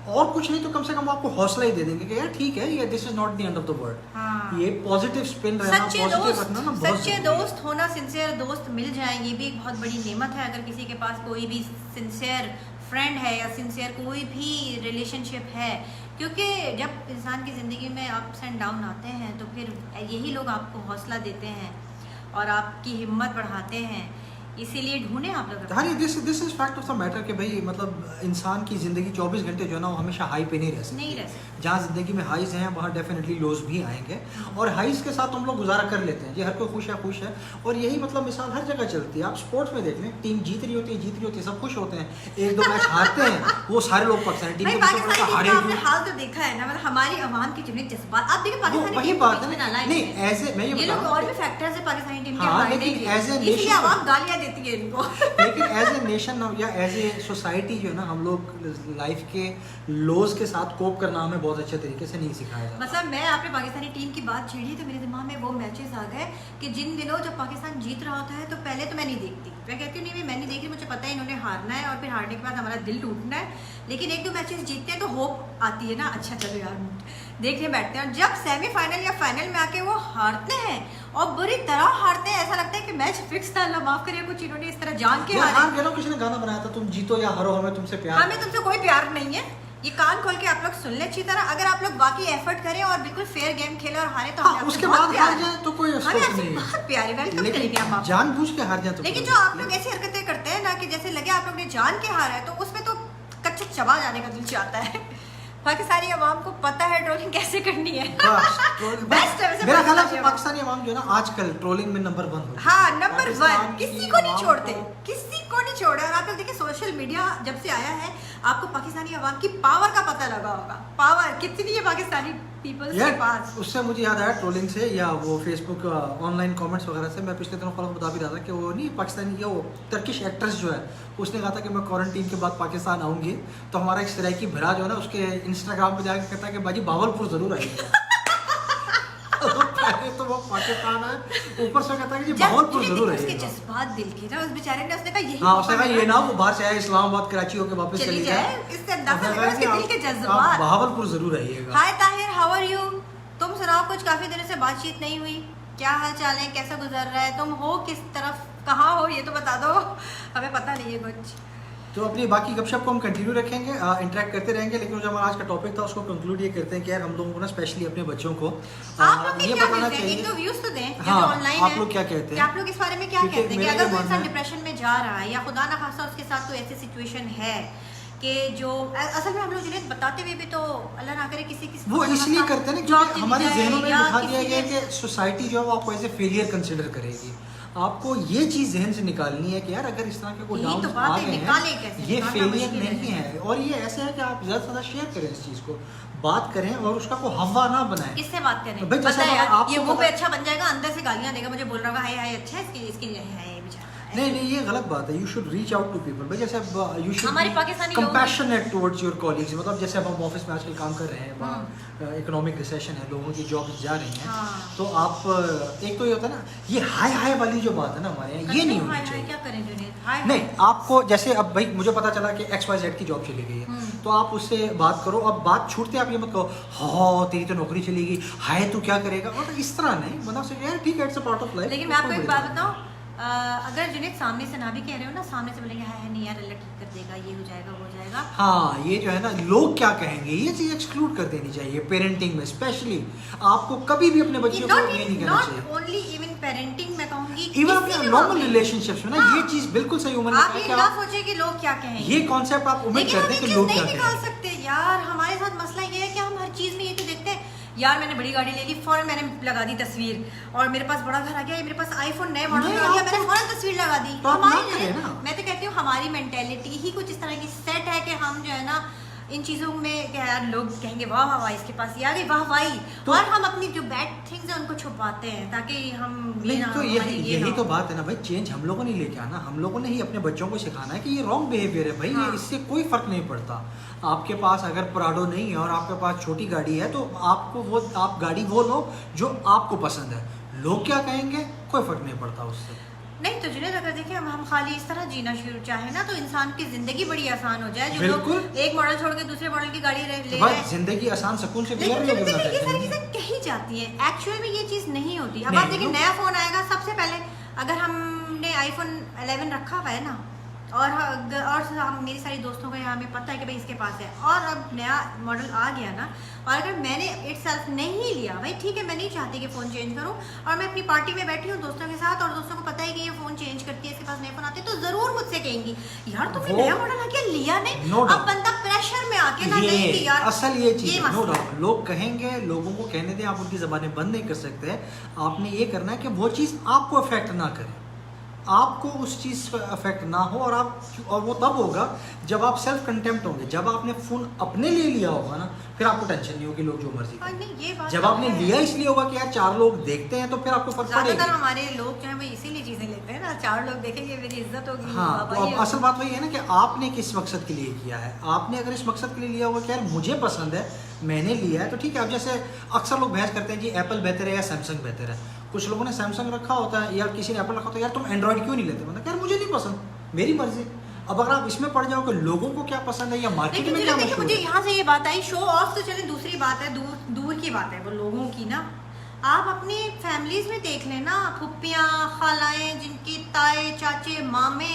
और कुछ नहीं तो कम से कम आपको हौसला ही दे देंगे कि यार ठीक है, ये this is not the end of the world. ये पॉजिटिव स्पिन रहना, पॉजिटिव रखना ना बहुत सच्चे दोस्त होना, सिंसियर दोस्त मिल जाए, ये भी एक बहुत बड़ी नेमत है। अगर किसी के पास कोई भी सिंसियर फ्रेंड है या सिंसियर कोई भी रिलेशनशिप है, क्योंकि जब इंसान की ज़िंदगी में अप्स एंड डाउन आते हैं तो फिर यही लोग आपको हौसला देते हैं और आपकी हिम्मत बढ़ाते हैं, इसीलिए ढूंढे आप लोग। हाँ, this is fact of the matter कि भाई मतलब इंसान की ज़िंदगी 24 घंटे जो है ना वो हमेशा हाई पे नहीं रह सकती। जहाँ ज़िंदगी में हाइज हैं वहाँ डेफिनेटली लोज भी आएंगे, और हाइज के साथ हम लोग गुजारा कर लेते हैं, ये हर कोई खुश है। और यही मतलब मिसाल हर जगह चलती है। आप स्पोर्ट्स में देख लें, टीम जीत रही होती है, सब खुश होते हैं, 1-2 मैच हारते हैं, वो सारे लोग पाकिस्तानी टीम के हाल तो देखा है ना, मतलब हमारी आवाम की जितने जज्बात, आप देखिए पाकिस्तानी वही बात है नहीं, ऐसे मैं ये और भी फैक्टर्स है पाकिस्तानी टीम के, लेकिन एज ए नेशन आवाम गालियां देती है इनको। लेकिन एज ए नेशन या एज ए सोसाइटी जो है ना, हम लोग लाइफ के लॉज के साथ कोप करना हमें बहुत अच्छे तरीके से नहीं सिखाया जाता। मतलब मैं आपने पाकिस्तानी टीम की बात छेड़ी तो मेरे दिमाग में वो मैचेस आ गए कि जिन दिनों जब पाकिस्तान जीत रहा होता है तो पहले तो मैं नहीं देखती, मैं कहती हूँ नहीं मैं नहीं देखती, मुझे पता है इन्होंने हारना है और फिर हारने के बाद हमारा दिल टूटना है, लेकिन एक दो मैचेस जीतते हैं तो होप आती है ना, अच्छा चलो यार देखने बैठते हैं। और जब सेमीफाइनल या फाइनल में आके वो हारते हैं और बुरी तरह हारते हैं, ऐसा लगता है कि मैच फिक्स था, अल्लाह माफ करिए कुछ इन्होंने इस तरह जान के हारे। किसी ने गाना बनाया था, तुम जीतो या हारो हमें तुमसे प्यार। हमें तुमसे कोई प्यार नहीं है, ये कान खोल के आप लोग सुन ले अच्छी तरह। अगर आप लोग बाकी एफर्ट करें और बिल्कुल फेयर गेम खेले और हारे तो उसके बाद हार जाए तो कोई अफसोस नहीं है, बहुत प्यारे वेलकम करेंगे हम आपको। जानबूझ के हार जाए तो। लेकिन जो आप लोग ऐसी हरकतें करते हैं ना कि जैसे लगे आप लोग ने जान के हारा है, तो उसमें तो कच्चा चबा जाने का दिल चाहता है। पाकिस्तानी अवाम को पता है ट्रोलिंग कैसे करनी है। बेस्ट है वैसे मेरा ख्याल है पाकिस्तानी अवाम जो है ना आजकल ट्रोलिंग में नंबर 1 हो। हाँ नंबर 1, किसी को नहीं छोड़ते, किसी को नहीं छोड़ा। और आप लोग देखिए सोशल मीडिया जब से आया है आपको पाकिस्तानी अवाम की पावर का पता लगा होगा, पावर कितनी है पाकिस्तानी पीपल्स के पास। उससे मुझे याद आया ट्रोलिंग से या वो फेसबुक ऑनलाइन कमेंट्स वगैरह से, मैं पिछले दिनों को बता भी रहा था कि वो नहीं पाकिस्तानी वो टर्किश एक्ट्रेस जो है उसने कहा था कि मैं क्वारंटीन के बाद पाकिस्तान आऊंगी तो हमारा एक सराइकी भरा जो है ना उसके इंस्टाग्राम पे जाकर कहता है कि बाजी भावलपुर जरूर आएगा। तो वो पाकिस्तान है, ऊपर से कहता है कि भावलपुर जरूर है। उसके जज्बात दिल के ना, उस बेचारे ने उसने कहा यही। हाँ उसने कहा ये ना वो बाहर से आया इस्लामाबाद कराची होके वापस चली जाए, इससे अंदाजा लगा उसके दिल के जज्बात। भावलपुर जरूर आइएगा। हाय ताहिर, हाउ आर यू? तुम सुनाओ, कुछ काफी दिनों से बातचीत नहीं हुई, क्या हाल चाल है, कैसा गुजर रहा है, तुम हो किस तरफ, कहाँ हो ये तो बता दो, हमें पता नहीं है कुछ। तो अपनी बाकी गपशप को हम कंटिन्यू रखेंगे, इंटरेक्ट करते रहेंगे, लेकिन जो हमारा आज का टॉपिक था उसको कंक्लूड ये करते हैं कि यार हम लोगों को ना स्पेशली अपने बच्चों को ये बताना चाहिए, एक दो व्यूज तो दें जो ऑनलाइन है, आप लोग क्या कहते हैं, आप लोग इस बारे में क्या कहते हैं कि अगर कोई इंसान डिप्रेशन में जा रहा है या खुदा ना खासा उसके साथ कोई ऐसी सिचुएशन है कि जो असल में हम लोग जिन्हें बताते हुए भी तो अल्लाह ना करे किसी की वो इसलिए करते हैं ना क्योंकि हमारे जहनों में बिठा दिया गया है कि सोसाइटी जो है वो आपको एज ए फेलियर कंसिडर करेगी। आपको ये चीज जहन से निकालनी है कि यार अगर इस तरह के कोई डाउन आ गए हैं ये फेलियर नहीं है, और ये ऐसे है कि आप ज्यादा से ज्यादा शेयर करें इस चीज को, बात करें और उसका को हवा ना बनाए। किससे बात करें? तो पता है यार ये मुंह पे अच्छा बन जाएगा, अंदर से गालियां देगा, मुझे बोल रहा होगा हाय हाय अच्छा है इसकी है बेचारा। नहीं ये गलत बात है, you should reach out to people. भाई जैसे यू शुड हमारे Pakistani compassionate towards your colleagues, मतलब जैसे अब हम ऑफिस में आजकल काम कर रहे हैं, इकोनॉमिक रिसेशन है, लोगों की जॉब जा रही हैं, तो आप एक तो ये होता है ना ये हाय हाय वाली जो बात है ना हमारे यहाँ, ये नहीं होनी चाहिए। क्या करें जुनैद? नहीं आपको जैसे अब भाई मुझे पता चला कि XYZ की जॉब चली गई है, तो आप उससे बात करो, अब बात छूटते आप ये मत कहो हाँ तेरी तो नौकरी चली गई, हाय तू क्या करेगा, मतलब इस तरह नहीं, मतलब यार ठीक है it's a part of life. लेकिन मैं आपको एक बात बताऊं, अगर जुनैद सामने से ना भी कह रहे हो ना, सामने से बोलेंगे हाय नहीं यार अल्लाह ठीक कर देगा, ये हो जाएगा वो हो जाएगा, हाँ ये जो है ना लोग क्या कहेंगे ये चीज एक्सक्लूड कर देनी चाहिए पेरेंटिंग में स्पेशली। आपको कभी भी अपने बच्चों को ये नहीं कहना चाहिए, नॉट ओनली इवन पेरेंटिंग मैं कहूंगी, इवन अपने नॉर्मल रिलेशनशिप्स में ना ये चीज बिल्कुल सही उम्र आप ये ना सोचे कि लोग क्या कहेंगे, ये कॉन्सेप्ट आप उम्मीद करते हैं कि लोग क्या कहेंगे। निकाल सकते यार, हमारे साथ मसला ये है कि हम हर चीज में ये तो देखते हैं यार मैंने बड़ी गाड़ी ले ली, फौरन मैंने लगा दी तस्वीर, और मेरे पास बड़ा घर आ गया, मेरे पास आईफोन नए मॉडल आ गया, मैंने फौरन तस्वीर लगा दी। तो हमारी मैं तो कहती हूँ हमारी मेंटेलिटी ही कुछ इस तरह की सेट है कि हम जो है ना इन चीज़ों में क्या यार लोग कहेंगे वाह वाह वाह इसके पास ये आ गई वाह वाही, तो और हम अपनी जो बैड थिंग्स है उनको छुपाते हैं ताकि हम नहीं तो यही तो बात है ना भाई, चेंज हम लोगों ने लेके आना, हम लोगों ने ही अपने बच्चों को सिखाना है कि ये रॉन्ग बिहेवियर है भाई, ये इससे कोई फर्क नहीं पड़ता। आपके पास अगर प्राडो नहीं है और आपके पास छोटी गाड़ी है तो आपको वो आप गाड़ी वो लो जो आपको पसंद है, लोग क्या कहेंगे कोई फर्क नहीं पड़ता उससे। नहीं तो जुनैद अगर देखिए हम खाली इस तरह जीना शुरू चाहे ना तो इंसान की जिंदगी बड़ी आसान हो जाए। जो लोग एक मॉडल छोड़ के दूसरे मॉडल की गाड़ी ले रहे हैं, जिंदगी आसान सुकून से ये सारी चीजें कही जाती है, एक्चुअल में ये चीज नहीं होती। अब आप देखिए नया फोन आएगा, सबसे पहले अगर हमने आईफोन 11 रखा हुआ है ना और मेरी सारी दोस्तों को यहाँ हमें पता है कि भाई इसके पास है, और अब नया मॉडल आ गया ना, और अगर मैंने इटसेल्फ नहीं लिया भाई ठीक है मैं नहीं चाहती कि फ़ोन चेंज करूँ, और मैं अपनी पार्टी में बैठी हूँ दोस्तों के साथ और दोस्तों को पता है कि ये फ़ोन चेंज करती है, इसके पास नए फ़ोन आते हैं, तो ज़रूर मुझसे कहेंगी यार तुमने नया मॉडल आके लिया नहीं। अब बंदा प्रेशर में आके ना नहीं यार, असल ये चीज़ नो डाउट लोग कहेंगे, लोगों को कहने दें, आप उनकी ज़बानें बंद नहीं कर सकते। आपने ये करना है कि वो चीज़ आपको अफेक्ट ना करे, आपको उस चीज़ का इफेक्ट ना हो, और वो तब होगा जब आप सेल्फ कंटेम्प्ट होंगे। जब आपने फ़ोन अपने लिए लिया होगा ना, फिर आपको टेंशन नहीं होगी लोग जो मर्जी हाँ, नहीं, ये बात जब तो आपने है। लिया इसलिए होगा कि यार 4 लोग देखते हैं, तो फिर आपको फर्क ज्यादातर पड़ेगा। हमारे लोग जो है वो इसीलिए चीजें लेते हैं ना, 4 लोग देखेंगे मेरी इज्जत होगी। हाँ, बाबा तो ये अब असल बात वही है ना कि आपने किस मकसद के लिए किया है। आपने अगर इस मकसद के लिए लिया होगा कि यार मुझे पसंद है, मैंने लिया है, तो ठीक है। अब जैसे अक्सर लोग बहस करते हैं जी एप्पल बेहतर है या सैमसंग बेहतर है। कुछ लोगों ने सैमसंग रखा होता है या किसी ने एप्पल रखा होता है, यार तुम एंड्रॉइड क्यों नहीं लेते? मतलब यार मुझे नहीं पसंद, मेरी मर्जी। अब अगर आप इसमें पड़ जाओ कि लोगों को क्या पसंद है या मार्केट लेकिन में फिर क्या देखिए, मशहूर मुझे है। यहाँ से ये बात आई, शो ऑफ तो चले दूसरी बात है, दूर की बात है वो लोगों की ना। आप अपनी फैमिलीज में देख लेना, फुप्पियाँ, खालाएं, जिनकी ताए, चाचे, मामे,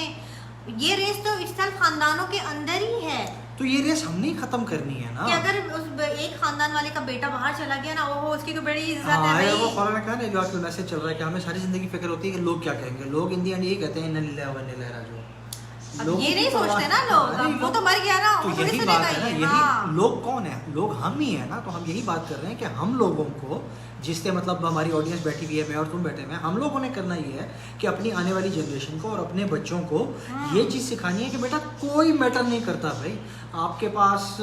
ये रेस तो इस साल खानदानों के अंदर ही है। तो ये रेस हमने ही खत्म करनी है ना। कि अगर उस एक खानदान वाले का बेटा बाहर चला गया ना, ओहो उसकी तो बड़ी इज्जत हाँ, है वो भाई। फौरन ने कहा ना, जो आजकल मैसेज चल रहा है कि हमें सारी जिंदगी फिक्र होती है कि लोग क्या कहेंगे। लोग इन दी एंड यही कहते हैं, इन्ना लिल्लाहि व इन्ना इलैहि राजिऊन। अब लोगों ये की नहीं परवाह- सोचते ना लोग, नहीं, अब वो तो मर गया ना, तो वो थोड़ी यही सुनेगा बात है ना, ये। यही हाँ। लोग कौन है? लोग हम ही है ना। तो हम यही बात कर रहे हैं कि हम लोगों को, जिससे मतलब हमारी ऑडियंस बैठी हुई है, मैं और तुम बैठे हुए हैं, हम लोगों ने करना ये है कि अपनी आने वाली जनरेशन को और अपने बच्चों को ये चीज़ सिखानी है कि बेटा कोई मैटर नहीं करता भाई आपके पास।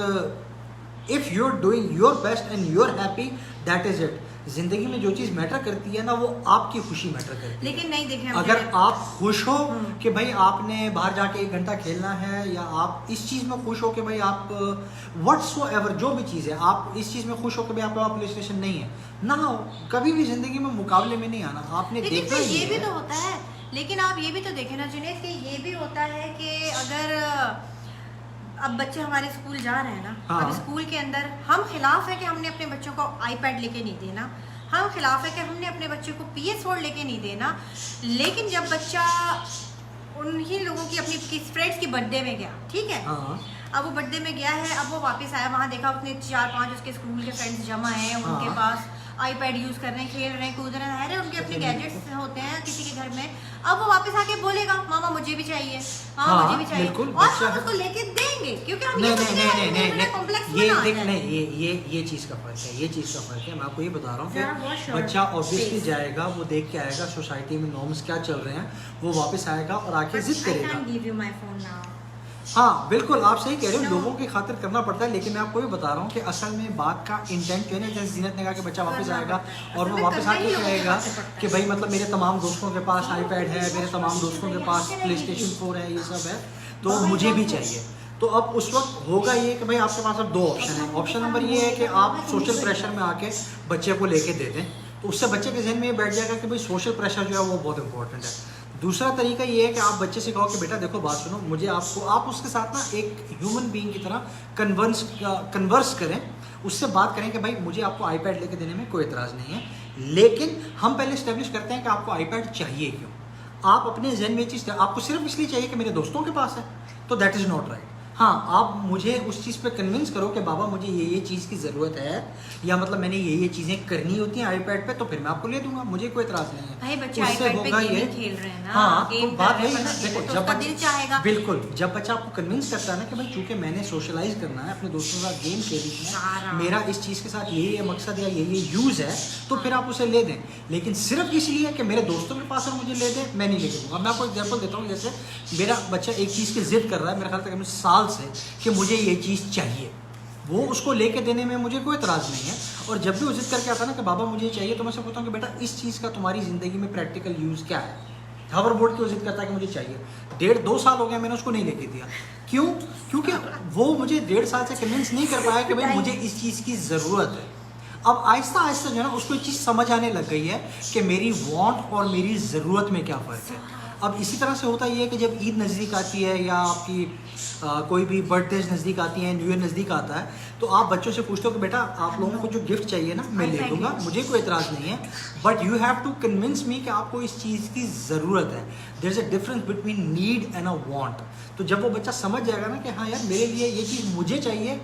If you are doing your best and you are happy, that is it. जिंदगी में जो चीज़ मैटर करती है ना, वो आपकी खुशी मैटर करती है। लेकिन नहीं देखे, अगर आप खुश हो कि भाई आपने बाहर जाके 1 घंटा खेलना है, या आप इस चीज़ में खुश हो कि भाई आप व्हाट्सोएवर जो भी चीज़ है, आप इस चीज़ में खुश हो कि भाई आपके पास प्ले स्टेशन नहीं है ना, हो कभी भी ज़िंदगी में मुकाबले में नहीं आना। आपने लेकिन देखना फिर ही ये भी है। तो होता है। लेकिन आप ये भी तो देखें ना जुनैद, कि ये भी होता है कि अगर अब बच्चे हमारे स्कूल जा रहे हैं ना, हाँ। अब स्कूल के अंदर हम खिलाफ है कि हमने अपने बच्चों को आईपैड लेके नहीं देना, हम खिलाफ है कि हमने अपने बच्चे को PS4 लेके नहीं देना। लेकिन जब बच्चा उन्हीं लोगों की अपनी फ्रेंड्स की बर्थडे में गया, ठीक है, हाँ, अब वो बर्थडे में गया है, अब वो वापस आया, वहाँ देखा उसने 4-5 उसके स्कूल के फ्रेंड्स जमा हैं, उनके हाँ। पास आईपैड यूज कर रहे हैं, खेल रहे हैं, कूद रहे हैं, अरे उनके अपने गैजेट्स होते हैं किसी के घर में। अब वो वापस आके बोलेगा मामा मुझे भी चाहिए, हाँ हाँ, मुझे भी चाहिए, बिल्कुल, और बच्चा हम है। उसको लेके देंगे, क्योंकि हम नहीं ये नहीं सोचते नहीं हैं नहीं कि नहीं कॉम्प्लेक्स ये बना देख है। नहीं, ये चीज़ का फर्क है। ये चीज़ का फर्क है। मैं आपको ये बता रहा हूँ जरा बहुत कि short बच्चा ऑब्वियसली space। जाएगा, वो देख के आएगा सोसाइटी में नॉर्म्स क्या चल रहे हैं, वो वापस आएगा और आके जिद I करेगा। can't give you my phone now। हाँ बिल्कुल, आप सही कह रहे हो, No। लोगों की खातिर करना पड़ता है। लेकिन मैं आपको ये बता रहा हूँ कि असल में बात का इंटेंट जो है ना, जैसे जीनत ने कहा कि बच्चा वापस करना आएगा पड़ता है। और असल वो में वापस करना ही आके लोगों के कहेगा हाथ से पड़ता है। कि भाई मतलब मेरे तमाम दोस्तों के पास आईपैड है, मेरे तमाम दोस्तों के पास PlayStation 4 है, ये सब है, तो मुझे भी चाहिए। तो अब उस वक्त होगा ये कि भाई आपके पास अब 2 ऑप्शन है। ऑप्शन नंबर ये है कि आप सोशल प्रेशर में आके बच्चे को लेके दे दें, तो उससे बच्चे के जहन में ये बैठ जाएगा कि भाई सोशल प्रेशर जो है वो बहुत इंपॉर्टेंट है। दूसरा तरीका ये है कि आप बच्चे से कहो कि बेटा देखो बात सुनो, मुझे आपको, आप उसके साथ ना एक ह्यूमन बीइंग की तरह कन्वर्स करें, उससे बात करें कि भाई मुझे आपको आईपैड लेके देने में कोई एतराज़ नहीं है, लेकिन हम पहले इस्टेब्लिश करते हैं कि आपको आईपैड चाहिए क्यों। आप अपने जहन में चीज़, आपको सिर्फ इसलिए चाहिए कि मेरे दोस्तों के पास है, तो दैट इज़ नॉट राइट। हाँ, आप मुझे उस चीज़ पे कन्विंस करो कि बाबा मुझे ये चीज़ की ज़रूरत है, या मतलब मैंने ये चीज़ें करनी होती हैं आईपैड पे, तो फिर मैं आपको ले दूंगा, मुझे कोई एतराज़ नहीं है। भाई बच्चे उससे आईपैड पे होगा गेम ये, खेल रहे हैं ना, हाँ, तो गेम बात कर रहे वही हैं, है ना, पसंद देखो है, तो जब उसका बच्चा, दिल चाहेगा। बिल्कुल, जब बच्चा आपको कन्विंस करता है ना कि भाई चूंकि मैंने सोशलाइज करना है, अपने दोस्तों के साथ गेम खेलनी सारा। है, मेरा इस चीज़ के साथ यही मकसद या यही यूज़ है, तो फिर आप उसे ले दें। लेकिन सिर्फ इसलिए कि मेरे दोस्तों के पास है मुझे ले दें, मैं नहीं लेके दूँगा। मैं आपको एग्जाम्पल देता हूँ, जैसे मेरा बच्चा एक चीज़ की जिद कर रहा है, मेरे ख्याल तक साल से, कि मुझे ये चीज़ चाहिए, वो उसको लेके देने में मुझे कोई एतराज़ नहीं है। और जब भी वो जिद करके आता है ना कि बाबा मुझे चाहिए, तो मैं उससे पूछता हूँ कि बेटा इस चीज़ का तुम्हारी ज़िंदगी में प्रैक्टिकल यूज़ क्या है। हावर बोर्ड की वो जिद करता है कि मुझे चाहिए, 1.5-2 साल हो गया मैंने उसको नहीं लेके दिया। क्यों? क्योंकि वो मुझे 1.5 साल से कन्विंस नहीं कर पाया कि भाई मुझे इस चीज़ की ज़रूरत है। अब आहिस्ता आहिस्ता जो है ना उसको एक चीज़ समझ आने लग गई है कि मेरी वांट और मेरी ज़रूरत में क्या फ़र्क है। अब इसी तरह से होता ये है कि जब ईद नज़दीक आती है, या आपकी कोई भी बर्थडेज नज़दीक आती हैं, न्यू ईयर नज़दीक आता है, तो आप बच्चों से पूछते हो कि बेटा आप लोगों को जो गिफ्ट चाहिए ना मैं ले दूंगा, मुझे कोई एतराज़ नहीं है, but you have to convince me कि आपको इस चीज़ की ज़रूरत है। There is a difference between need and a want. तो जब वो बच्चा समझ जाएगा ना कि हाँ यार मेरे लिए ये चीज़ मुझे चाहिए,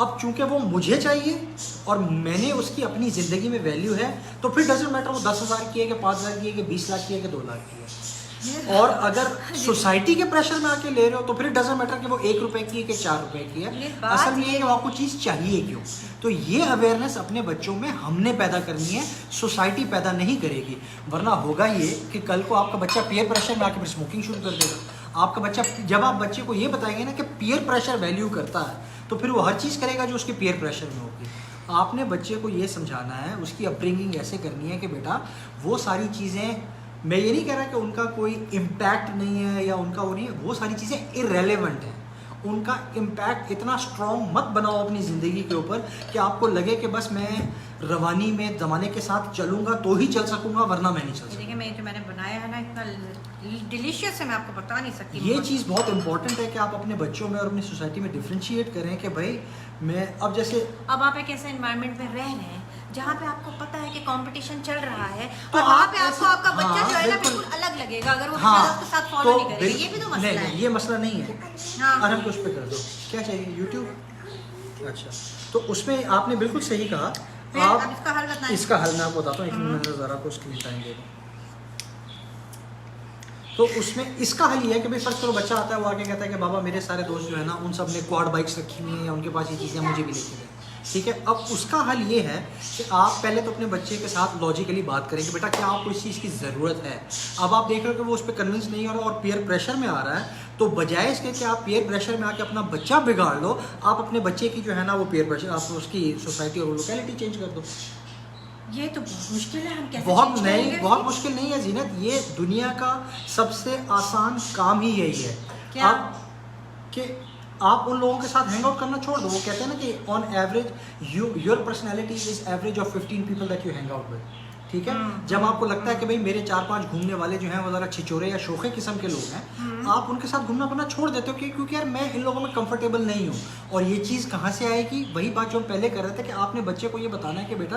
अब चूंकि वो मुझे चाहिए और मैंने उसकी अपनी ज़िंदगी में वैल्यू है, तो फिर डजेंट मैटर वो 10,000 की है कि 5,000 की है कि 20 लाख की है कि 2 लाख की है। और अगर सोसाइटी के प्रेशर में आके ले रहे हो तो फिर डजंट मैटर कि वो 1 रुपए की है कि 4 रुपए की है, असल में ये है कि आपको चीज़ चाहिए क्यों। तो ये अवेयरनेस अपने बच्चों में हमने पैदा करनी है, सोसाइटी पैदा नहीं करेगी। वरना होगा ये कि कल को आपका बच्चा पीयर प्रेशर में आके फिर स्मोकिंग शुरू कर देगा। आपका बच्चा, जब आप बच्चे को ये बताएंगे ना कि पीयर प्रेशर वैल्यू करता है, तो फिर वो हर चीज़ करेगा जो उसके पीयर प्रेशर में होगी। आपने बच्चे को ये समझाना है, उसकी अपब्रिंगिंग ऐसे करनी है कि बेटा वो सारी चीज़ें, मैं ये नहीं कह रहा कि उनका कोई इम्पैक्ट नहीं है या उनका वो नहीं है, वो सारी चीज़ें इररेलेवेंट हैं। उनका इम्पैक्ट इतना स्ट्रॉन्ग मत बनाओ अपनी ज़िंदगी के ऊपर कि आपको लगे कि बस मैं रवानी में ज़माने के साथ चलूँगा तो ही चल सकूँगा, वरना मैं नहीं चल सकूँगा। देखिए मैं जो मैंने बनाया है ना इतना डिलीशियस है, मैं आपको बता नहीं सकती। ये चीज़ बहुत इंपॉर्टेंट है कि आप अपने बच्चों में और अपनी सोसाइटी में डिफ्रेंशिएट करें कि भाई मैं अब जैसे अब आप एक ऐसे एनवायरनमेंट में रह रहे हैं जहाँ पे आपको पता है कि कंपटीशन चल रहा है, तो और वहाँ आप पे आपको ऐसे- आपका बच्चा हाँ, जो है ना बिल्कुल। बिल्कुल अलग लगेगा अगर वो हाँ, उसके साथ फॉलो नहीं करेगा। ये भी तो मसला नहीं, है। ये मसला नहीं है। हाँ। आराम से उस पर कर दो, क्या चाहिए, यूट्यूब। अच्छा, तो उसमें आपने बिल्कुल सही कहा। फिर आप अब इसका हल बताएं। इसका हल मैं आपको बताता हूँ, एक मिनट में ज़रा आपको स्क्रीन टाइम दे दूँ। तो उसमें इसका हल ये है कि भाई फर्स्ट करो, बच्चा आता है, वो आके कहता है कि बाबा मेरे सारे दोस्त जो है ना उन सब ने क्वाड बाइक्स रखी हुई हैं या उनके पास ये चीज़ें मुझे भी लेके दें। ठीक है, अब उसका हल ये है कि आप पहले तो अपने बच्चे के साथ लॉजिकली बात करें कि बेटा क्या आपको इस चीज़ की ज़रूरत है। अब आप देख रहे हो कि वो उस पर कन्विंस नहीं हो रहा और पीयर प्रेशर में आ रहा है, तो बजाय इसके कि आप पीयर प्रेशर में आके अपना बच्चा बिगाड़ लो, आप अपने बच्चे की जो है ना वो पीयर प्रेशर, आप उसकी सोसाइटी और लोकेलिटी चेंज कर दो। ये तो बहुत मुश्किल है, हम कैसे बहुत change नहीं, करेंगे? बहुत मुश्किल नहीं है जीनत, ये दुनिया का सबसे आसान काम ही यही है। क्या? कि आप उन लोगों के साथ हैंग आउट करना छोड़ दो। वो कहते हैं ना कि on average your personality is average of 15 people that you hang out with. ठीक है, जब आपको लगता है कि भाई मेरे 4-5 घूमने वाले जो हैं वो ज़रा छिचोरे या शोखे किस्म के लोग हैं, आप उनके साथ घूमना फिरना छोड़ देते हो क्योंकि यार मैं इन लोगों में कंफर्टेबल नहीं हूँ। और ये चीज़ कहाँ से आएगी? वही बात जो हम पहले कर रहे थे कि आपने बच्चे को ये बताना है कि बेटा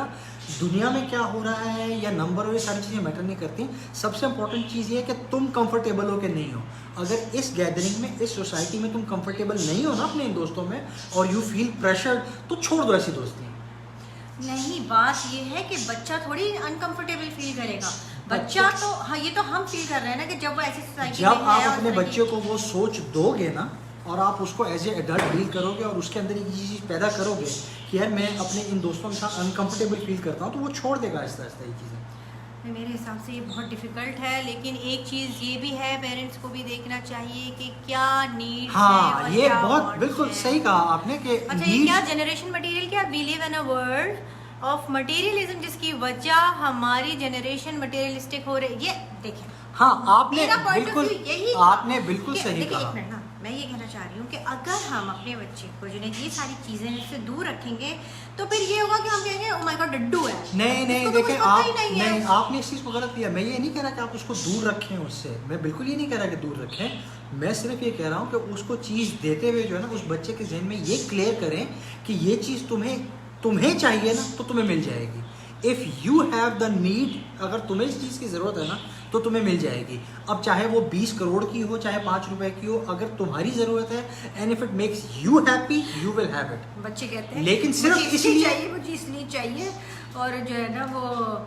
दुनिया में क्या हो रहा है या नंबर और ये सारी चीज़ें मैटर नहीं करती। सबसे इंपॉर्टेंट चीज़ ये है कि तुम कंफर्टेबल हो कि नहीं हो। अगर इस गैदरिंग में, इस सोसाइटी में तुम कंफर्टेबल नहीं हो ना अपने इन दोस्तों में और यू फील प्रेशर, तो छोड़ दो ऐसी दोस्ती। नहीं, बात ये है कि बच्चा थोड़ी अनकंफर्टेबल फील करेगा। बच्चा तो हाँ, ये तो हम फील कर रहे हैं ना कि जब वो ऐसी सोसाइटी में जब है आप और अपने इस तरह बच्चे को वो सोच दोगे ना और आप उसको एज ए एडल्ट डील करोगे और उसके अंदर ये चीज़ पैदा करोगे कि यार मैं अपने इन दोस्तों के साथ अनकंफर्टेबल फील करता हूँ, तो वो छोड़ देगा आहिस्ता आहिस्ता ये चीज़ें। मेरे हिसाब से ये बहुत डिफिकल्ट है, लेकिन एक चीज़ ये भी है, पेरेंट्स को भी देखना चाहिए कि क्या नीड्स है हाँ, और ये क्या बहुत wants बिल्कुल है। सही कहा आपने कि अच्छा, ये क्या जनरेशन मटेरियल, क्या we live in a world of materialism जिसकी वजह हमारी जनरेशन मटेरियलिस्टिक हो रही है। ये देखें, हाँ, आपने मेरा point of बिल्कुल view यही आपने बिल्कुल कि- सही देखिए, कहा। एक मिनट, हाँ, मैं ये कहना चाह रही हूँ कि अगर हम अपने बच्चे को जो है ये सारी चीज़ें इससे दूर रखेंगे तो फिर ये होगा कि हम कहेंगे ओ माय गॉड डड्डू है। नहीं नहीं, इसको तो देखें कुछ पता आप ही नहीं है। नहीं, आपने इस चीज़ को गलत किया। मैं ये नहीं कह रहा कि आप उसको दूर रखें उससे, मैं बिल्कुल ये नहीं कह रहा कि दूर रखें। मैं सिर्फ ये कह रहा हूँ कि उसको चीज़ देते हुए जो है ना उस बच्चे के जहन में ये क्लियर करें कि ये चीज़ तुम्हें चाहिए ना तो तुम्हें मिल जाएगी। If you have the need, अगर तुम्हें इस चीज़ की ज़रूरत है ना तो तुम्हें मिल जाएगी। अब चाहे वो 20 करोड़ की हो, चाहे 5 रुपए की हो, अगर तुम्हारी ज़रूरत है and if it makes you happy you will have it. बच्चे कहते हैं लेकिन सिर्फ मुझे इसलिए चाहिए, मुझे इसलिए चाहिए, और जो है ना वो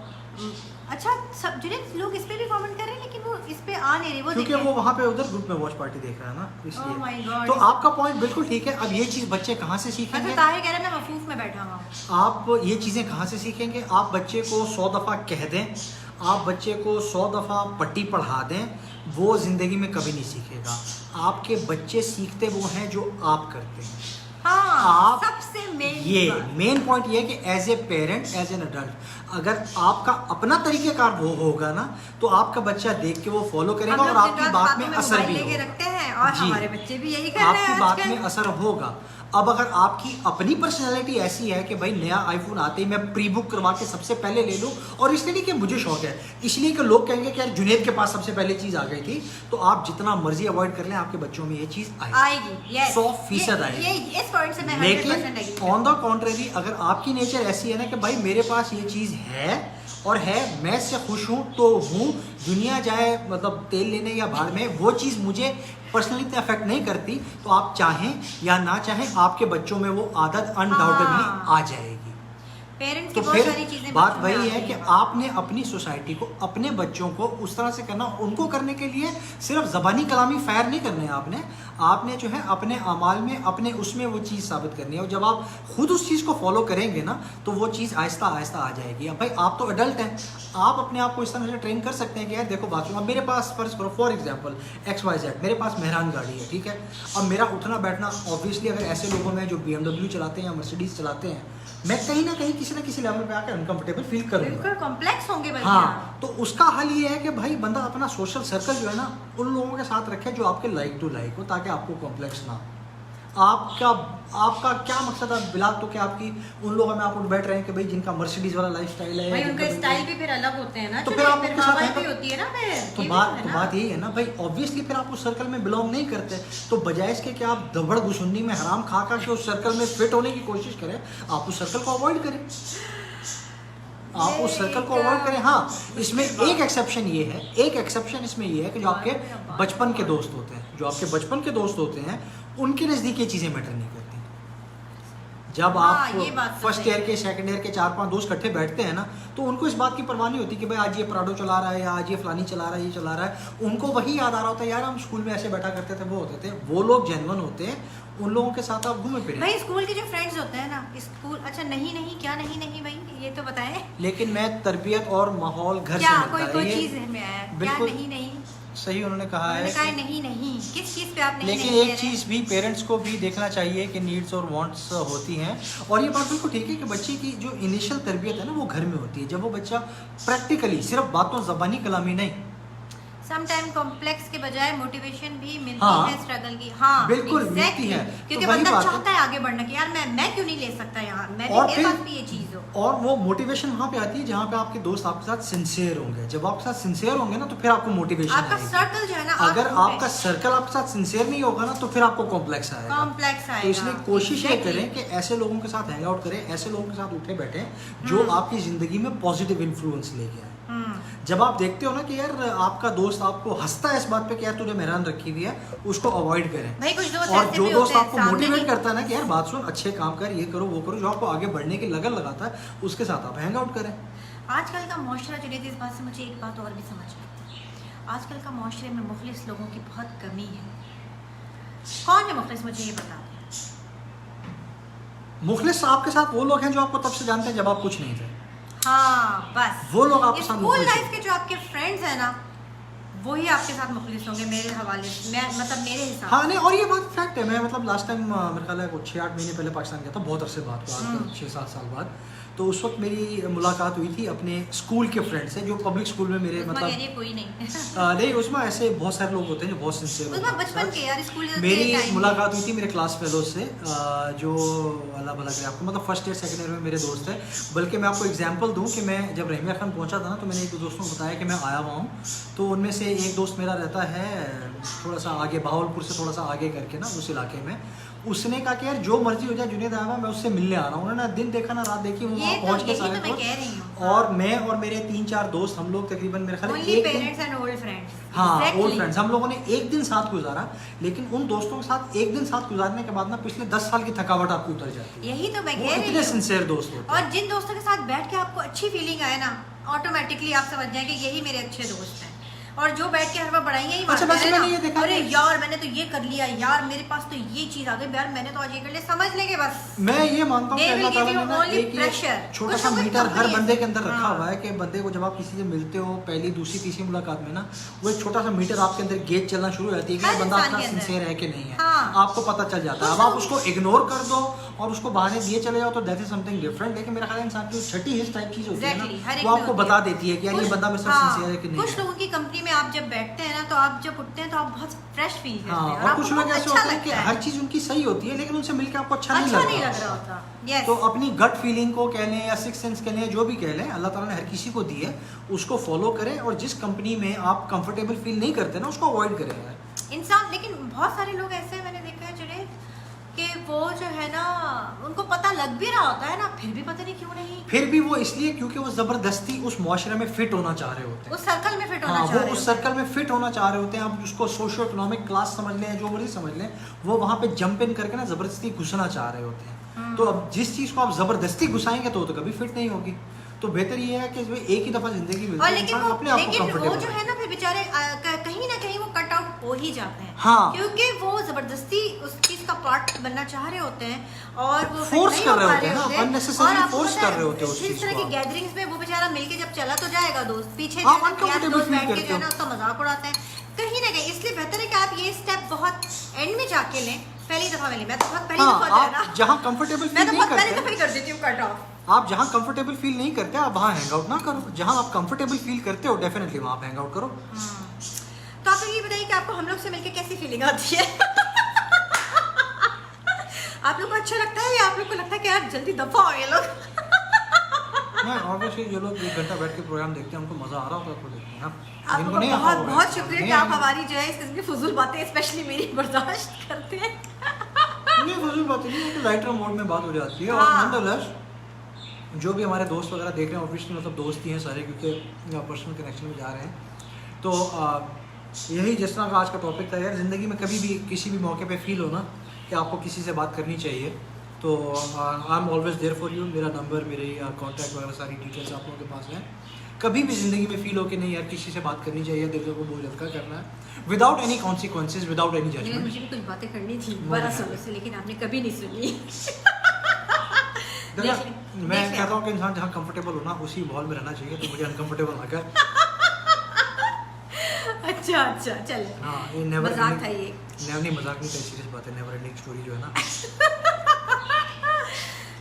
अच्छा, सब जो है लोग इस पे भी कमेंट कर रहे हैं लेकिन वो इस पे आ नहीं रहे, वो क्योंकि देखें। वो वहाँ पे उधर ग्रुप में वॉच पार्टी देख रहा है ना, Oh my इसलिए। God. तो आपका पॉइंट बिल्कुल ठीक है। अब ये चीज़ बच्चे कहाँ से सीखेंगे? अच्छा, ताहिर कह रहा है मैं मफूफ में बैठा हुआ हूँ। आप ये चीज़ें कहाँ से सीखेंगे? आप बच्चे को 100 दफ़ा कह दें, आप बच्चे को 100 दफ़ा पट्टी पढ़ा दें, वो ज़िंदगी में कभी नहीं सीखेगा। आपके बच्चे सीखते वो हैं जो आप करते हैं। हाँ, आप सबसे ये मेन पॉइंट ये है कि as a parent, as an adult, अगर आपका अपना तरीक़ेकार वो होगा ना तो आपका बच्चा देख के वो फॉलो करेगा और आपकी बात में असर भी होगा। रखते हैं और जी। हमारे बच्चे भी यही कर रहे हैं आपकी बात आजकल। में असर होगा। अब अगर आपकी अपनी पर्सनैलिटी ऐसी है कि भाई नया आईफोन आते ही मैं प्री बुक करवा के सबसे पहले ले लूँ, और इसलिए नहीं कि मुझे शौक है, इसलिए कि लोग कहेंगे कि यार जुनेद के पास सबसे पहले चीज़ आ गई थी, तो आप जितना मर्जी अवॉइड कर लें आपके बच्चों में ये चीज़ आएगी। yes। 100% आएगी। ये इस पॉइंट से मैं 100% लेकिन agree ऑन द कॉन्ट्रेरी अगर आपकी नेचर ऐसी है ना कि भाई मेरे पास ये चीज़ है और है, मैं इससे खुश हूँ तो हूँ, दुनिया जाए मतलब तेल लेने या भाड़ में, वो चीज़ मुझे पर्सनली अफेक्ट नहीं करती, तो आप चाहें या ना चाहें आपके बच्चों में वो आदत अनडाउटेबली हाँ। आ जाएगी। पेरेंट्स तो की बहुत फिर सारी चीजें बात बच्चों में वही आती है कि हैं। आपने अपनी सोसाइटी को, अपने बच्चों को उस तरह से करना, उनको करने के लिए सिर्फ ज़बानी कलामी फायर नहीं करने हैं आपने जो है अपने अमाल में, अपने उसमें वो चीज़ साबित करनी है। और जब आप खुद उस चीज़ को फॉलो करेंगे ना तो वो चीज़ आहिस्ता आहिस्ता आ जाएगी। अब भाई आप तो अडल्ट हैं, आप अपने आप को इस तरह से ट्रेन कर सकते हैं कि यार देखो बात, अब मेरे पास फॉर एग्जाम्पल XYZ, मेरे पास मेहरान गाड़ी है, ठीक है। अब मेरा उठना बैठना ऑब्वियसली अगर ऐसे लोगों में जो BMW चलाते हैं या मर्सिडीज चलाते हैं, मैं कहीं ना कहीं किसी ना किसी लेवल पे आकर अनकंफर्टेबल फील करूंगा। बिल्कुल कॉम्प्लेक्स होंगे भैया। हाँ, तो उसका हल ये है कि भाई बंदा अपना सोशल सर्कल जो है ना उन लोगों के साथ रखे जो आपके लाइक टू लाइक हो, ताकि आपको कॉम्प्लेक्स ना हो। आपका क्या मकसद है बिलाल, तो क्या आपकी उन लोगों में आप उठ बैठ रहे हैं कि भाई जिनका मर्सिडीज वाला लाइफस्टाइल है, भाई उनका जिनका स्टाइल भी फिर अलग होते हैं ना, तो चलिए, फिर आप फिर उनके साथ हवाई हैं भी होती है ना फिर, तो ये भी बात है तो ना। बात यही है ना भाई, ऑब्वियसली फिर आप उस सर्कल में बिलोंग नहीं करते। तो बजाय इसके कि आप दबड़ घुसुन्नी में हराम खा के उस सर्कल में फिट होने की कोशिश करें, आप उस सर्कल को अवॉइड करें, आप उस सर्कल को अवॉइड करें। हाँ, इसमें एक एक्सेप्शन ये है, एक एक्सेप्शन इसमें ये है कि जो आपके बचपन के दोस्त होते हैं, जो आपके बचपन के दोस्त होते हैं, उनके नज़दीक ये चीज़ें मैटर नहीं करती। जब हाँ, ये बात आप तो फर्स्ट है। ईयर के, सेकंड ईयर के 4-5 दोस्त इकट्ठे बैठते हैं ना, तो उनको इस बात की परवाह नहीं होती कि भाई आज ये प्राडो चला रहा है या आज ये फलानी चला रहा है, ये चला रहा है। उनको वही याद आ रहा होता है, यार हम स्कूल में ऐसे बैठा करते थे, वो होते थे। वो लोग जेन्युइन होते हैं, उन लोगों के साथ आप घूमे फिरे। भाई स्कूल के जो फ्रेंड्स होते हैं ना, स्कूल, अच्छा नहीं क्या नहीं भाई, ये तो बताएं लेकिन मैं तरबियत और माहौल घर क्या से मिलता कोई है, ये चीज है क्या बिल्कुल नहीं सही उन्होंने कहा उन्होंने कहा है। है नहीं किस चीज पे आप नहीं लेकिन नहीं एक कह रहे हैं? चीज़ भी पेरेंट्स को भी देखना चाहिए कि नीड्स और वांट्स होती हैं, और ये बात बिल्कुल ठीक है कि बच्चे की जो इनिशियल तरबियत है ना वो घर में होती है, जब वो बच्चा प्रैक्टिकली, सिर्फ बातों ज़बानी कलामी नहीं, सम टाइम कॉम्प्लेक्स के बजाय मोटिवेशन भी मिलती हाँ, है स्ट्रगल की। हाँ बिल्कुल exactly, मिलती है। क्योंकि तो वही बंदा बात है। चाहता है आगे बढ़ना कि यार मैं क्यों नहीं ले सकता यार, मैं और मेरे फिर- पास भी ये चीज हो। और वो मोटिवेशन वहाँ पे आती है जहाँ पे आपके दोस्त आपके साथ सिंसियर होंगे। जब आपके साथ सिंसियर होंगे ना तो फिर आपको मोटिवेशन आपका आएगी। सर्कल जो है ना, अगर आपका सर्कल आपके साथ सिंसियर नहीं होगा ना तो फिर आपको कॉम्प्लेक्स आएगा। कॉम्प्लेक्स आएगा। तो इसलिए कोशिश ये Exactly. करें कि ऐसे लोगों के साथ हैंग आउट करें, ऐसे लोगों के साथ उठे बैठे जो आपकी जिंदगी में पॉजिटिव इन्फ्लुएंस लेके आए। जब आप देखते हो ना कि यार आपका दोस्त आपको हंसता है इस बात पे कि यार तूने मेहरान रखी हुई है, उसको अवॉइड करें। भाई कुछ दोस्त और ऐसे जो भी दोस्त होते हैं, आपको सामने मोटिवेट नहीं- करता है ना कि यार बात सुन, अच्छे काम कर, ये करो वो करो, जो आपको आगे बढ़ने की लगन लगाता है, उसके साथ आप हैंग आउट करें। आजकल का मुआशरा चलिए, इस बात से मुझे एक बात और भी समझ आई। आजकल का मुआशरे में मुखलिस लोगों की बहुत कमी है। कौन है मुखलिस, मुझे ये बता दें। मुखलिस आपके साथ वो लोग हैं जो आपको तब से जानते हैं जब आप कुछ नहीं थे। हाँ बस वो लोग आपके साथ स्कूल मुखलिस लाइफ हैं। के जो आपके फ्रेंड्स हैं ना, वही आपके साथ मुखलिस होंगे मेरे हवाले से, मैं मतलब मेरे हिसाब हाँ नहीं, और ये बात फैक्ट है। मैं मतलब लास्ट टाइम मेरे ख्याल है 6-8 महीने पहले पाकिस्तान गया था, बहुत अरसे बाद, 6-7 साल बाद। तो उस वक्त मेरी मुलाकात हुई थी अपने स्कूल के फ्रेंड से, जो पब्लिक स्कूल में मेरे उसमें मतलब मेरे कोई नहीं नहीं, उसमें ऐसे बहुत सारे लोग होते हैं जो बहुत सिंसियर होते उसमें हैं। बचपन के यार स्कूल मेरी मुलाकात हुई थी मेरे क्लास फेलो से, जो अल्लाह भला करे आपको, मतलब फर्स्ट ईयर सेकंड ईयर में मेरे दोस्त है। बल्कि मैं आपको एग्जांपल दूं कि मैं जब रहीमिया खान पहुंचा था ना, तो मैंने एक दो दोस्तों को बताया कि मैं आया हुआ हूँ। तो उनमें से एक दोस्त मेरा रहता है थोड़ा सा आगे, बहावलपुर से थोड़ा सा आगे करके ना उस इलाके में। उसने कहा कि यार जो मर्जी हो जाए, जुनेद आया हुआ, मैं उससे मिलने आ रहा हूँ। उन्होंने ना दिन देखा ना रात देखी, वो वहाँ पहुँच के सारे मैं कह रही हूँ। और मैं और मेरे 3-4 दोस्त, हम लोग तकरीबन मेरे ख्याल ओनली एक दिन, पेरेंट्स एंड ओल्ड फ्रेंड्स। हाँ ओल्ड फ्रेंड्स, हम लोगों ने एक दिन साथ गुजारा। लेकिन उन दोस्तों के साथ एक दिन साथ गुजारने के बाद ना पिछले 10 साल की थकावट आपको उतर जाती है। यही तो मैं वो कह रही इतने हूँ। सिंसियर दोस्त होते हैं। और जिन दोस्तों के साथ बैठ के आपको अच्छी फीलिंग आए ना, ऑटोमेटिकली आप समझ जाए कि यही मेरे अच्छे दोस्त हैं। और जो बैठ के हर बार बढ़ाइए ही अच्छा, वैसे मैंने ये देखा अरे कि- यार मैंने तो ये कर लिया, यार मेरे पास तो ये चीज आ गई, यार मैंने तो आज ये कर लिया, समझ लेंगे बस। मैं ये मानता हूँ कि They will अल्लाह give ताला you ने ना only एक ये pressure. छोटा कुछ सा ना कुछ मीटर हर company बंदे के है। अंदर रखा हाँ। हुआ है कि बंदे को जब आप किसी से मिलते हो पहली दूसरी तीसरी मुलाकात में ना, वो एक छोटा सा मीटर आपके अंदर गेज चलना शुरू हो जाती है कि हर ये बंदा इंसान आपका के अंदर। सिंसियर है कि नहीं है। हाँ। आपको पता चल जाता है। कुछ अब आप लोग- उसको इग्नोर कर दो और उसको बहाने दिए चले जाओ तो दैट इज समथिंग डिफरेंट। लेकिन मेरा ख्याल है इंसान की जो छठी हिस्स टाइप चीज होती है Exactly, हर ना, एक वो में आपको होती बता है। देती है कि यार ये कुछ- बंदा मेरे साथ हाँ, सिंसियर है कि नहीं कुछ है। लोगों की कंपनी में आप जब बैठते हैं ना, तो आप जब उठते हैं तो आप बहुत फ्रेश फील करते हाँ, हैं और आपको कुछ लोग बहुत ऐसे अच्छा होते हैं कि लगता है। हर चीज उनकी सही होती है लेकिन उनसे मिलकर आपको अच्छा अच्छा नहीं नहीं लग लग रहा रहा होता। Yes. तो अपनी गट फीलिंग को कह लें या सिक्स सेंस कह लें, जो भी कह लें, अल्लाह ताला ने हर किसी को दी है, उसको फॉलो करें। और जिस कंपनी में आप कंफर्टेबल फील नहीं करते ना, उसको अवॉइड करें यार। इंसान, लेकिन बहुत सारे लोग ऐसे हैं मैंने देखा है जुड़े, कि वो जो है ना, उनको पता लग भी रहा होता है ना, फिर भी पता नहीं क्यों नहीं, फिर भी वो इसलिए क्योंकि वो जबरदस्ती उस मुआशरे में फिट होना चाह रहे होते हैं। उस सर्कल में फिट होना हाँ, चाह वो रहे उस होते हैं। सर्कल में फिट होना चाह रहे होते हैं। आप उसको सोशियो इकोनॉमिक क्लास समझ लें, जो मर्जी समझ लें, वो वहाँ पे जंप इन करके ना जबरदस्ती घुसना चाह रहे होते हैं। तो अब जिस चीज को आप जबरदस्ती घुसाएंगे तो वो तो कभी फिट नहीं होगी। तो बेहतर ये है कि एक ही दफा जिंदगी मिलती और है, लेकिन इंसान अपने आप को वो कंफर्टेबल जो है ना फिर बेचारे कहीं ना कहीं वो कट आउट हो ही जाते हैं। हाँ। क्योंकि वो जबरदस्ती उस चीज का पार्ट बनना चाह रहे होते हैं और वो फोर्स नहीं कर हो रहे पा होते हैं ना, और अननेसेसरी आपको फोर्स पता कर है, रहे होते हैं उस इस चीज तरह की को। गैदरिंग्स में वो बेचारा मिलके जब चला तो जाएगा दोस्त पीछे हाँ, जो है ना, यार uncomfortable दोस्त feel बैठ के करते जो है हो। ना उसका मजाक उड़ाते हैं कहीं ना कहीं। इसलिए बेहतर है कि आप ये स्टेप बहुत एंड में जाके लें। पहली दफा में लें, मैं तो बहुत पहली हाँ, दफा जो है आप ना जहाँ कंफर्टेबल मैं फील तो नहीं बहुत पहली दफा करते, ही कर देती हूँ कट ऑफ। आप जहाँ कंफर्टेबल फील नहीं करते आप वहाँ हैंग आउट ना करो, जहाँ आप कंफर्टेबल फील करते हो डेफिनेटली वहाँ आप हैंग आउट करो। तो आप ये बताइए कि आपको हम लोग से मिलके कैसी फीलिंग आती है? आप लोग को अच्छा लगता है या आप लोग को लगता है कि यार जल्दी दफा हो ये लोग? मैं ऑब्वियसली जो लोग 1 घंटा बैठ के प्रोग्राम देखते हैं उनको मजा आ रहा होता है तो देखते हैं ना। जिनको आपको नहीं आता बहुत होगा, बहुत शुक्रिया कि नहीं आप आएंगे। हमारी जो है इस किस्म की फजूल बातें स्पेशली मेरी बर्दाश्त करते हैं। नहीं फजूल बात नहीं, तो लाइटर मोड में बात हो जाती है। और हाँ। नॉनदलेस जो भी हमारे दोस्त वगैरह देख रहे हैं, ऑब्वियसली मतलब दोस्त ही हैं सारे, क्योंकि पर्सनल कनेक्शन में जा रहे हैं। तो यही जिस तरह का आज का टॉपिक था यार, ज़िंदगी में कभी भी किसी भी मौके पे फील हो ना कि आपको किसी से बात करनी चाहिए, तो I am always there for you. मेरा नंबर, मेरे कॉन्टैक्ट वगैरह सारी डिटेल्स आप लोगों के पास हैं। कभी भी ज़िंदगी में फील हो कि नहीं यार किसी से बात करनी चाहिए, दिल को बोझ हल्का करना है, without any consequences, without any judgement. मुझे भी कुछ बातें करनी थी 12 सालों से, लेकिन आपने कभी नहीं सुनी। मैं कहता हूँ कि इंसान जहाँ कंफर्टेबल हो ना उसी माहौल में रहना चाहिए, तो मुझे अनकंफर्टेबल लगा। अच्छा अच्छा चले। हाँ, ये नेवर मजाक था ये। नहीं मजाक नहीं था, सीरियस बात है। नेवर एंडिंग स्टोरी जो है ना।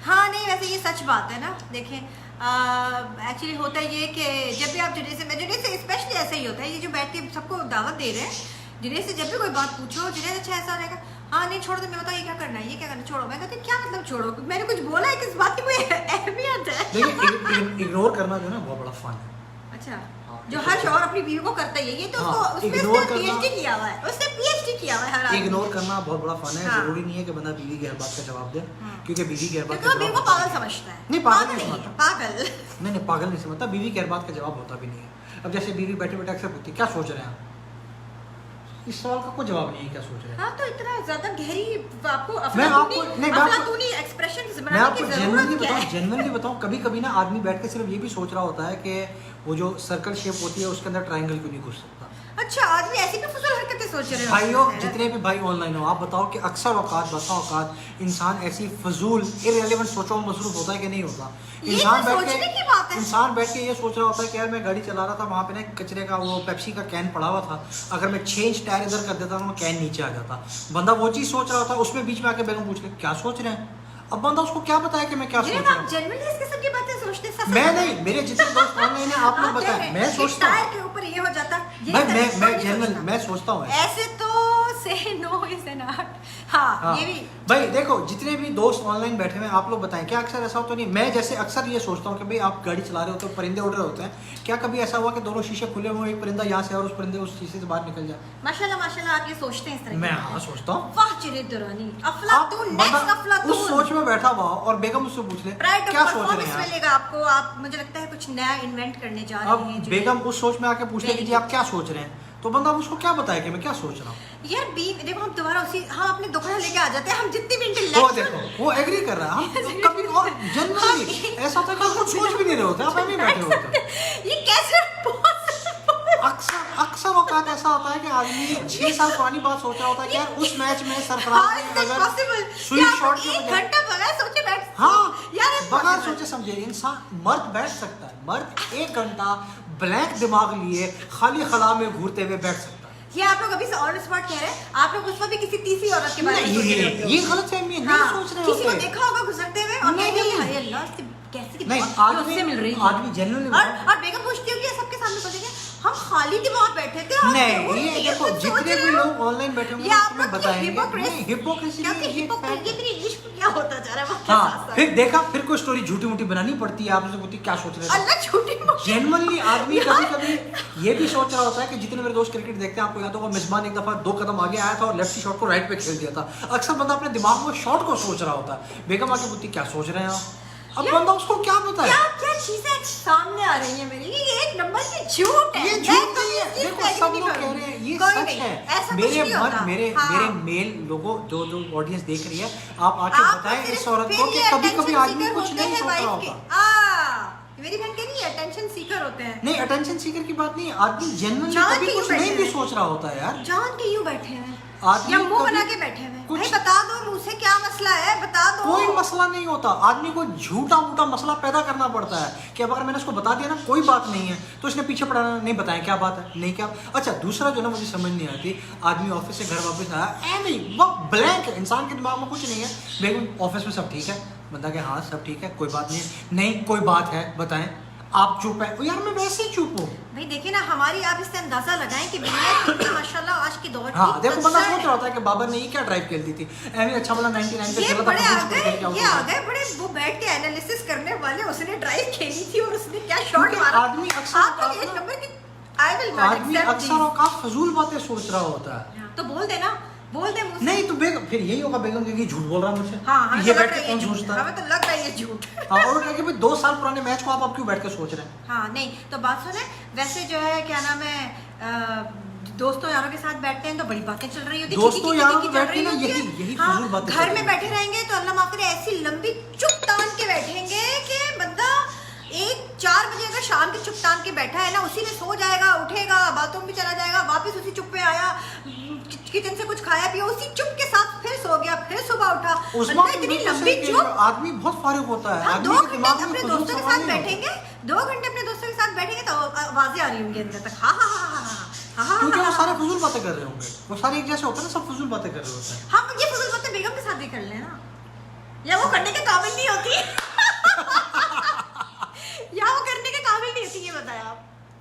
हाँ नहीं वैसे ये सच बात है ना। देखें एक्चुअली होता ये कि जब भी आप जुनेद से स्पेशली ऐसा ही होता है, ये जो बैठ के सबको दावत दे रहे हैं, जुनेद से जब भी कोई बात पूछो जुनेद अच्छा ऐसा रहेगा, हाँ नहीं छोड़ो, तो मैं बताओ ये क्या करना है, ये क्या करना, छोड़ो। मैं कहती क्या मतलब छोड़ो, मैंने कुछ बोला है, किस बात की कोई अहमियत है? देखिए इग्नोर करना जो है ना बहुत बड़ा फन है। अच्छा, हाँ, जो हर शौहर अपनी बीवी को करता ही है, ये तो हाँ, उसको ignore उसने करना- PhD किया हुआ है, उसने PhD किया हुआ है हर आदमी। इग्नोर करना बहुत बड़ा फन है। हाँ। जरूरी नहीं है कि बंदा बीवी की हर बात का जवाब दे, क्योंकि बीवी की हर बात क्योंकि का वो बीवी जवाब को होता पागल समझता है। नहीं, पागल पागल नहीं नहीं है, समझता। पागल। नहीं पागल नहीं समझता, बीवी की हर बात का जवाब होता भी नहीं है। अब जैसे बीवी बैठे बैठे अक्सर पूछती क्या सोच रहे हैं आप, इस सवाल का कोई जवाब नहीं है क्या सोच रहे हैं। हाँ तो इतना ज्यादा गहरी आपको मैं आपको- नहीं, मैं आपको- अफलातूनी एक्सप्रेशंस मैं बनाने आपको की जरूरत क्या है? जेन्युइनली बताऊं, कभी कभी ना आदमी बैठ के सिर्फ ये भी सोच रहा होता है कि वो जो सर्कल शेप होती है उसके अंदर ट्रायंगल क्यों नहीं घुस सकता। अच्छा, आदमी ऐसी भी फजूल हरकतें सोच रहे भाइयों होते हैं। जितने भी भाई ऑनलाइन हो, आप बताओ कि अक्सर औकात बसा औकात इंसान ऐसी फजूल इररिलेवेंट सोचों में मसरूफ होता है कि नहीं होता। ये इंसान तो बैठ सोचने के की बात है। इंसान बैठ के ये सोच रहा होता है कि यार मैं गाड़ी चला रहा था, वहाँ पे ना कचरे का वो पेप्सी का कैन पड़ा हुआ था, अगर मैं चेंज टायर इधर कर देता तो वो कैन नीचे आ जाता। बंदा वो चीज़ सोच रहा होता, उसमें बीच में आके बेगम पूछ ले क्या सोच रहे हैं। अब बंदा उसको क्या बताया कि मैं क्या सोच रहा हूँ। जनरली इस किस्म की बातें सोचते हैं। मैं नहीं, मेरे जितने दोस्त ऑनलाइन है आप लोग बताएं, मैं सोचता हूँ। टायर के ऊपर ये हो जाता, ये भाई तरह मैं नहीं जनरल सोचता। मैं सोचता हूँ ऐसे तो से नो इज एन आर्ट। हाँ, हाँ, ये भी भाई देखो जितने भी दोस्त ऑनलाइन बैठे हुए हैं आप लोग बताएं क्या अक्सर ऐसा होता नहीं। मैं जैसे अक्सर ये सोचता हूँ कि भाई आप गाड़ी चला रहे होते हो, परिंदे उड़ रहे होते हैं, क्या कभी ऐसा हुआ कि दोनों शीशे खुले हुए, एक परिंदा यहाँ से और उस परिंदे उस शीशे से बाहर निकल जाए। माशाल्लाह आप ये सोचते हैं इस तरह की मैं बातें। हाँ सोचता हूँ। वाह चिरे दुरानी, आप अफलातून, नेक्स्ट बंदा अफलातून। उस सोच में बैठा हुआ हो और बेगम उससे पूछ ले प्राइड क्या ऑफ सोच रहे परफॉर्मेंस हैं मिलेगा आपको। आप मुझे लगता है कुछ नया इन्वेंट करने जा आप। रहे हैं। अब जो बेगम उस सोच में आके पूछ ले कि Very जी आप क्या सोच रहे हैं, तो बंदा उसको क्या बताए कि मैं क्या सोच रहा हूँ। यार देखो हम दोबारा उसी हम अपने दुखड़ा लेके आ जाते हैं। हम जितनी भी वो इंटेलेक्चुअल देखो वो एग्री कर रहा है, हम कभी और जनरली ऐसा होता है कि हम कुछ सोच भी नहीं रहे होते, आप एम ही बैठे होते हैं। ये कैसे अक्सर औकात ऐसा होता है कि आदमी 6 साल पुरानी बात सोच रहा होता है कि यार उस मैच में सरफराज ने अगर सुई शॉट के एक बजाय घंटा बगैर सोचे बैठ हाँ यार बगैर सोचे समझे इंसान मर्द बैठ सकता है, मर्द 1 घंटा ब्लैंक दिमाग लिए खाली खला में घूरते हुए बैठ सकता है। ये आप लोग अभी से ऑन स्पॉट कह रहे हैं। आप लोग उस वक्त भी किसी तीसरी औरत के बारे में सोच रहे होते हो। ये गलत फहमी है, हाँ, नहीं सोच रहे किसी को होते। देखा होगा गुजरते हुए और नहीं, कहते नहीं। हैं, अरे अल्लाह इससे कैसे की नहीं बहुत उससे मिल रही थी। आदमी जेन्युइनली और बेगम पूछती होगी सबके सामने सोचेंगे हम खाली दिमाग बैठे थे। हम नहीं क्यों ये नहीं देखो कुछ सोच जितने रहे भी हो? लोग ऑनलाइन बैठे होंगे ये आप तुम्हें लोग बताएंगे हिपोक्रेसी हिपोक्रेसी क्योंकि ये हिपोक्रेसी ये मेरी इश्क क्या होता जा रहा है वक्त के हाँ साथ-साथ। फिर देखा फिर कोई स्टोरी झूठी मूठी बनानी पड़ती है, आप उससे पूछती क्या सोच रहे थे। अल्लाह झूठी मोटी। जेन्युइनली आदमी कभी कभी ये भी सोच रहा होता है कि जितने मेरे दोस्त क्रिकेट देखते हैं, आपको याद होगा मिसबान एक दफा 2 कदम आगे आया था और लेफ्ट शॉट को राइट पे खेल दिया था। अक्सर बंदा अपने दिमाग में शॉट को सोच रहा होता है। बेगम आके पूछती क्या सोच रहे हैं आप, अब बंदा उसको क्या बताए? क्या चीजें सामने आ रही है मेरी, ये एक नंबर की झूठ है। ये झूठ नहीं है, देखो सब लोग कह रहे हैं ये सच है। मेरे मेल लोगों जो ऑडियंस देख रही है, आप आके बताएं इस औरत को कि कभी कभी आदमी कुछ नहीं सोच रहा होता। मेरी बहन कह रही है अटेंशन सीकर होते हैं। नहीं, अटेंशन सीकर की बात नहीं है, आदमी जेन्युइनली कभी कुछ नहीं भी सोच रहा होता है यार। जान के यूं बैठे हैं आदमी या मुंह बना के बैठे हैं, भाई बता दो मुंह से क्या मसला है, बता दो। कोई मसला नहीं होता, आदमी को झूठा मूठा मसला पैदा करना पड़ता है कि अब अगर मैंने उसको बता दिया ना कोई बात नहीं है, तो इसने पीछे पड़ा नहीं बताया क्या बात है, नहीं क्या। अच्छा दूसरा जो ना मुझे समझ नहीं आती, आदमी ऑफिस से घर वापस आया नहीं वो ब्लैंक है, इंसान के दिमाग में कुछ नहीं है। बेगम ऑफिस में सब ठीक है, बंदा के हाँ सब ठीक है कोई बात नहीं है, नहीं कोई बात है बताएं, आप चुप है यार, मैं वैसे ही चुप हूँ। भाई देखिए ना, हमारी आप इससे अंदाजा लगाएं कि माशाल्लाह आज के दौर हाँ देखो बंदा सोच रहा होता है कि बाबर ने ये क्या ड्राइव खेलती थी, एमी अच्छा वाला 99 पे ये खेला बड़े था, आ गए बड़े वो बैठ के एनालिसिस करने वाले, उसने ड्राइव खेली थी और उसने क्या शॉट मारा। आदमी अक्सर एक नंबर की आई विल नॉट एक्सेप्ट अक्सर औकात फजूल बातें सोच रहा होता है। तो बोल देना, बोल दे मुझसे। नहीं तो बेगम फिर यही होगा बेगम कि झूठ बोल रहा है मुझसे। हाँ, ये बैठ के कौन सोचता है? हमें तो लग रहा है ये झूठ। हाँ और लगे भाई 2 साल पुराने मैच को आप क्यों बैठ के सोच रहे हैं? हाँ नहीं तो बात सुने, वैसे जो है क्या नाम है, दोस्तों यारों के साथ बैठते हैं तो बड़ी बातें चल रही होती है, दोस्तों यारों के बैठे ना यही फजूल बातें। घर में बैठे रहेंगे तो अल्लाह माफ करे ऐसी लंबी चुप तान के बैठेंगे कि बंदा 4 बजे अगर शाम के चुप तान के बैठा है ना, उसी में सो जाएगा, उठेगा, बाथरूम भी चला जाएगा, वापस उसी चुप पे आया, किचन से कुछ खाया पिया, उसी चुप के साथ फिर सो गया, फिर सुबह उठा। इतनी लंबी चुप, आदमी बहुत फारिग होता है। 2 घंटे अपने दोस्तों के साथ बैठेंगे, 2 घंटे अपने दोस्तों के साथ बैठेंगे तो आवाजें आ रही होंगी अंदर तक, हाँ हाँ हाँ हाँ हाँ, क्योंकि वो सारे फजूल बातें कर रहे होंगे, वो सारे एक जैसे होते हैं ना, सब फजूल बातें कर रहे होते हैं। हम ये फजूल बातें बेगम के साथ भी कर लेना, या वो करने के काबिल नहीं होती या वो करने के काबिल नहीं होती, ये बताया आप।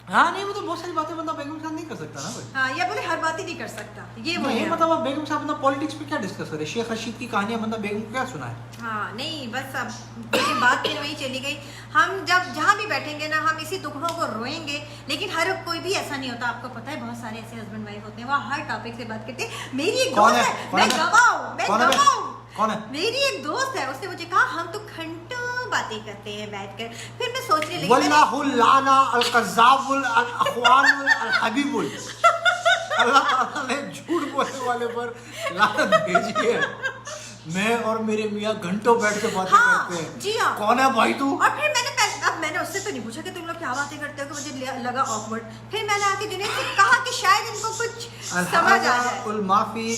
हाँ नहीं मतलब बहुत सारी बातें बंदा बेगम के साथ नहीं कर सकता ना भाई। हाँ ये बोले हर बात ही नहीं कर सकता, ये नहीं मतलब अब बेगम साहब बंदा पॉलिटिक्स पे क्या डिस्कस करे, शेख रशीद की कहानियां बंदा बेगम को क्या सुनाए। हाँ नहीं बस अब देखिए बात फिर वही चली गई। हम जब जहाँ भी बैठेंगे ना, हम इसी दुखड़ों को रोएंगे, लेकिन हर कोई भी ऐसा नहीं होता। आपको पता है बहुत सारे ऐसे हस्बैंड वाइफ होते हैं, वो हर टॉपिक से बात करते हैं। मेरी एक दोस्त है, मैं गवाऊं कौन है? मेरी एक दोस्त है, उसने मुझे कहा हम तो घंटों बातें करते हैं बैठकर। फिर मैं सोचने लगी वल्लाहुल लाना अल कज़्ज़ाबुल अल अख़वानुल अल हबीबुल, अल्लाह ताला ने झूठ बोलने वाले पर लानत भेजी है। मैं और मेरे मियाँ घंटों बैठ के बातें करते हैं। जी हाँ। कौन है भाई तू? और फिर मैंने उससे तो नहीं पूछा कि तुम लोग क्या बातें करते हो, कि मुझे लगा ऑकवर्ड। फिर मैंने आके जुनैद से कहा कि शायद इनको कुछ समझ आ जाए। उल माफी।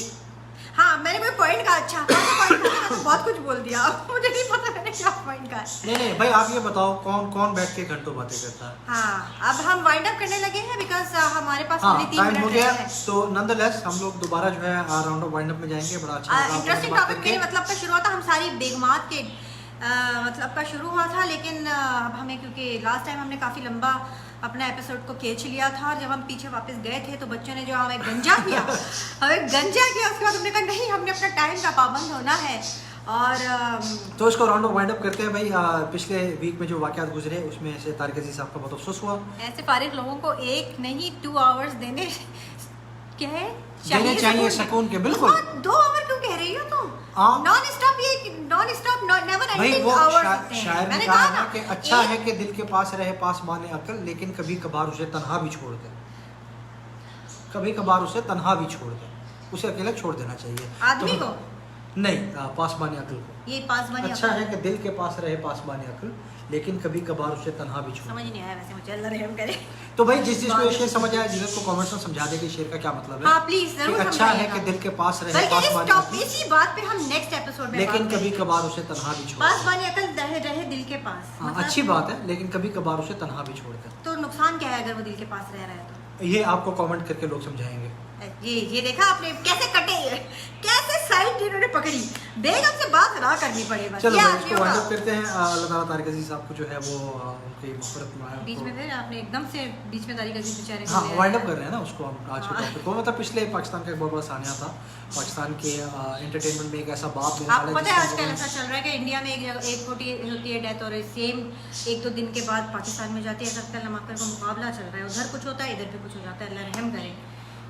हाँ मैंने कोई पॉइंट कहा, अच्छा बहुत कुछ बोल दिया, मुझे नहीं पता मैंने क्या पॉइंट कहा। नहीं भाई आप ये बताओ कौन कौन बैठ के घंटों बातें करता है। हाँ अब हम वाइंड अप करने लगे हैं, बिकॉज हमारे पास हाँ, 3 मिनट हो गया है। तो नॉनदलेस हम लोग दोबारा जो है राउंड ऑफ वाइंड अप में जाएंगे। बड़ा अच्छा इंटरेस्टिंग टॉपिक मेरे मतलब का शुरू हुआ था, हम सारी बेगमात के मतलब का शुरू हुआ था, लेकिन अब हमें क्योंकि लास्ट टाइम हमने काफ़ी लंबा अपना एपिसोड को खींच लिया था, और जब हम पीछे वापस गए थे तो बच्चों ने जो हमें गंजा किया उसके बाद हमने कहा नहीं, हमने अपना टाइम का पाबंद होना है। और तो इसको राउंड ऑफ वाइंड अप करते हैं भाई। पिछले वीक में जो वाकयात गुजरे उसमें से तारिक अजीज साहब का बहुत अफसोस हुआ। ऐसे फारिग लोगों को 1 नहीं 2 आवर्स देने क्या है चाहिए सुकून के। बिल्कुल 2 आवर क्यों कह रही हो तुम? Non stop never ending hours. शायर ने कहा ना कि अच्छा है कि दिल के पास रहे पासबान अक्ल, लेकिन कभी कभार उसे तन्हा भी छोड़ दे। कभी कभार उसे तन्हा भी छोड़ दे, उसे अकेला छोड़ देना चाहिए आदमी को नहीं, पासबान अक्ल को। ये पासबान अच्छा है कि दिल के पास रहे पासबान अक्ल, लेकिन कभी कभार उसे तन्हा भी छोड़। समझ नहीं आया वैसे मुझे, अल्लाह रहम करे। तो भाई जिस को ये शेर समझ आया जिसको कमेंट्स में समझा दे कि शेर का क्या मतलब है। हाँ प्लीज जरूर अच्छा है कि दिल के पास रहे पासबान अक्ल, इसी बात पे हम नेक्स्ट एपिसोड में लेकिन कभी कभार उसे तन्हा भी छोड़। पासबान अक्ल रहे दिल के पास, मतलब अच्छी बात है, लेकिन कभी कभार उसे तन्हा भी छोड़ दे। तो नुकसान क्या है अगर वो दिल के पास रह रहा है तो? ये आपको कमेंट करके लोग समझाएंगे। ये देखा आपने कैसे कटे, कैसे साइड इन्होंने पकड़ी। बेगम से बात ना करनी पड़े बस। चलो भाई इसको वाइंड अप करते हैं। अल्लाह ताला तारिक अजीज साहब को जो है वो उनकी मग़फ़िरत में बीच में फिर आपने एकदम से बीच में तारिक अजीज बेचारे हाँ वाइंड अप कर रहे हैं ना उसको हम आज के टॉपिक को। मतलब पिछले पाकिस्तान का एक बहुत बड़ा सानिया था, पाकिस्तान के एंटरटेनमेंट में एक ऐसा बाप। आपको पता है आजकल ऐसा चल रहा है कि इंडिया में एक होती है डेथ और सेम 1-2 दिन के बाद पाकिस्तान में जाती है। ऐसा नमाकर का मुकाबला चल रहा है, उधर कुछ होता है इधर भी कुछ हो जाता है, अल्लाह रहम करे।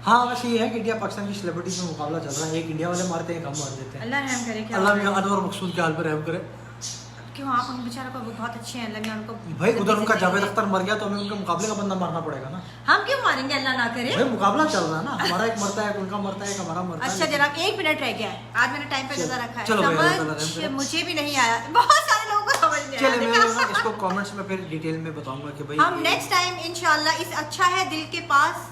हाँ वैसे ये है कि इंडिया पाकिस्तान की सेलिब्रिटीज में मुकाबला चल रहा है, एक इंडिया वाले मारते हैं, एक हम मार देते हैं। अल्लाह रहम करे, अल्लाह मियां अनवर मकसूद के हाल पर रहम करे। क्यों आप उन बेचारों को बहुत अच्छे हैं, अल्लाह ने उनको भाई उधर उनका जावेद अख्तर मर गया तो हमें उनके मुकाबले का बंदा मारना पड़ेगा ना। हम क्यों मारेंगे, अल्लाह ना करे। भाई मुकाबला चल रहा है ना, हमारा एक मरता है, उनका मरता है, एक हमारा मरता है। अच्छा जनाब 1 मिनट रह गया है, आज मैंने टाइम पे रोजा रखा है। चलो भाई, अल्लाह ताला रहम समझ करे। मुझे भी नहीं आया, बहुत सारे लोगों को समझ नहीं चलिए मैं आया। ना इसको कमेंट्स में फिर डिटेल में बताऊंगा कि भाई हम नेक्स्ट टाइम इंशाल्लाह इस अच्छा है दिल के पास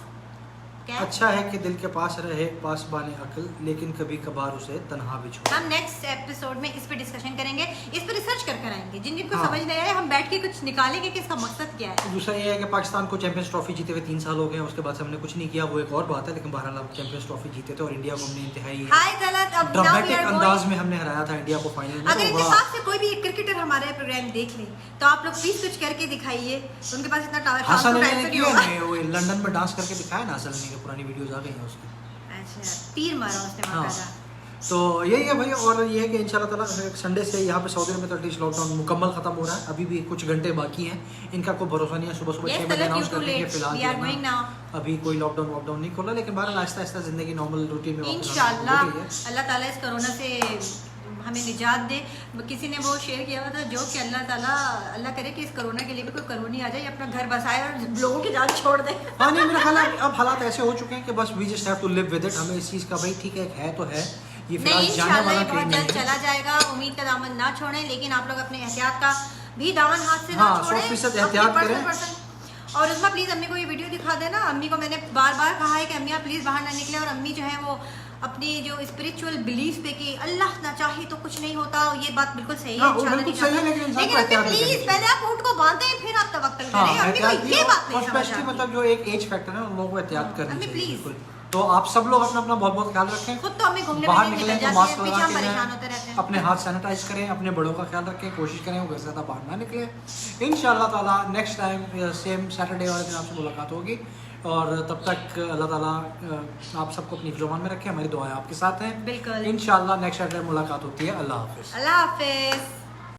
क्या अच्छा है कि दिल के पास रहे पासबाने अक्ल, लेकिन कभी कभार उसे तन्हा भी छोड़। हम नेक्स्ट एपिसोड में इस पे डिस्कशन करेंगे, इस पे रिसर्च कर आएंगे। जिन जिनको हाँ। समझ नहीं आया हम बैठ के कुछ निकालेंगे कि इसका मकसद क्या है। दूसरा ये है कि पाकिस्तान को चैंपियंस ट्रॉफी जीते हुए 3 साल हो गए, उसके बाद से हमने कुछ नहीं किया, वो एक और बात है, लेकिन बहरहाल हम चैंपियंस ट्रॉफी जीते थे और इंडिया को हमने इंतहाई हाय गलत अब now we ड्रामेटिक are अंदाज going- में हमने हराया था इंडिया को फाइनल में। अगर तो बड़ा इत्तेफाक से कोई भी एक क्रिकेटर हमारे प्रोग्राम देख ले तो आप लोग प्लीज कुछ करके दिखाइए, उनके पास इतना हसन टाइम अली तो ने नहीं किया होगा। है, वो लंदन में डांस करके दिखाया ना, हसन अली की पुरानी वीडियोस आ गई हैं उसकी। अच्छा तीर मारा उसने हाँ। मारा। तो यही है भाई, और ये है कि इंशाल्लाह ताला संडे से यहाँ पे सऊदी में तो एटलीस्ट लॉकडाउन मुकम्मल खत्म हो रहा है, अभी भी कुछ घंटे बाकी हैं, इनका कोई भरोसा नहीं है, सुबह सुबह 6 बजे अनाउंस कर देंगे। फिलहाल We are जो है going ना, now। अभी कोई लॉकडाउन वॉकडाउन नहीं खोला, लेकिन बहरहाल आहिस्ता आहिस्ता जिंदगी नॉर्मल रूटीन में वापस आना इंशाल्लाह शुरू हो गई है। अल्लाह ताला इस कोरोना से हमें निजात दे। किसी ने वो शेयर किया हुआ था जो कि अल्लाह ताला अल्लाह करे कि इस कोरोना के लिए भी कोई करोनी आ जाए, अपना घर बसाए और लोगों की जान छोड़ दे। हाँ नहीं, मेरा ख्याल है अब हालात ऐसे हो चुके हैं कि बस we just have to live with it. हमें इस चीज़ का भाई ठीक है तो है, ये फिलहाल नहीं जाने इंशाल्लाह वाला ये कहीं बहुत नहीं जल्द है। चला जाएगा, उम्मीद का दामन ना छोड़ें, लेकिन आप लोग अपने एहतियात का भी दामन हाथ से ना हाँ, छोड़ें। 100% अपनी एहतियात personal करें। person- और उसमें प्लीज़ अम्मी को ये वीडियो दिखा देना। अम्मी को मैंने बार बार कहा है कि अम्मी आप प्लीज़ बाहर ना निकले, और अम्मी जो है वो अपनी जो स्पिरिचुअल बिलीफ पे कि अल्लाह ना चाहे तो कुछ नहीं होता, ये बात बिल्कुल सही है। हाँ, वो इंशाल्लाह बिल्कुल नहीं सही है, चाहता। लेकिन इंसान को लेकिन एहतियात अम्मी भी करनी प्लीज पहले आप ऊँट को बांधे फिर आप तवक्कल हाँ, करें। अम्मी को एहतियात ये भी बात और नहीं समझ स्पेशली आती। मतलब जो एक एज फैक्टर है उन लोगों को एहतियात करनी अम्मी, चाहिए please। बिल्कुल। तो आप सब लोग अपना अपना बहुत बहुत ख्याल रखें। खुद तो अम्मी घूमने बाहर फिरने निकलें निकल तो जाती मास्क है, पीछे लगा हम के परेशान जाएं, होते रहते हैं। अपने हाथ सैनिटाइज करें, अपने बड़ों का ख्याल रखें, कोशिश करें वो घर से ज़्यादा बाहर ना निकले। इंशाल्लाह ताला नेक्स्ट टाइम सेम सैटरडे वाले दिन आपसे मुलाकात होगी, और तब तक अल्लाह ताला आप सबको अपनी फ़िज़्मान में रखें। हमारी दुआएं आपके साथ हैं। बिल्कुल इंशाल्लाह नेक्स्ट सैटरडे मुलाकात होती है। अल्लाह हाफिज़। अल्लाह हाफिज।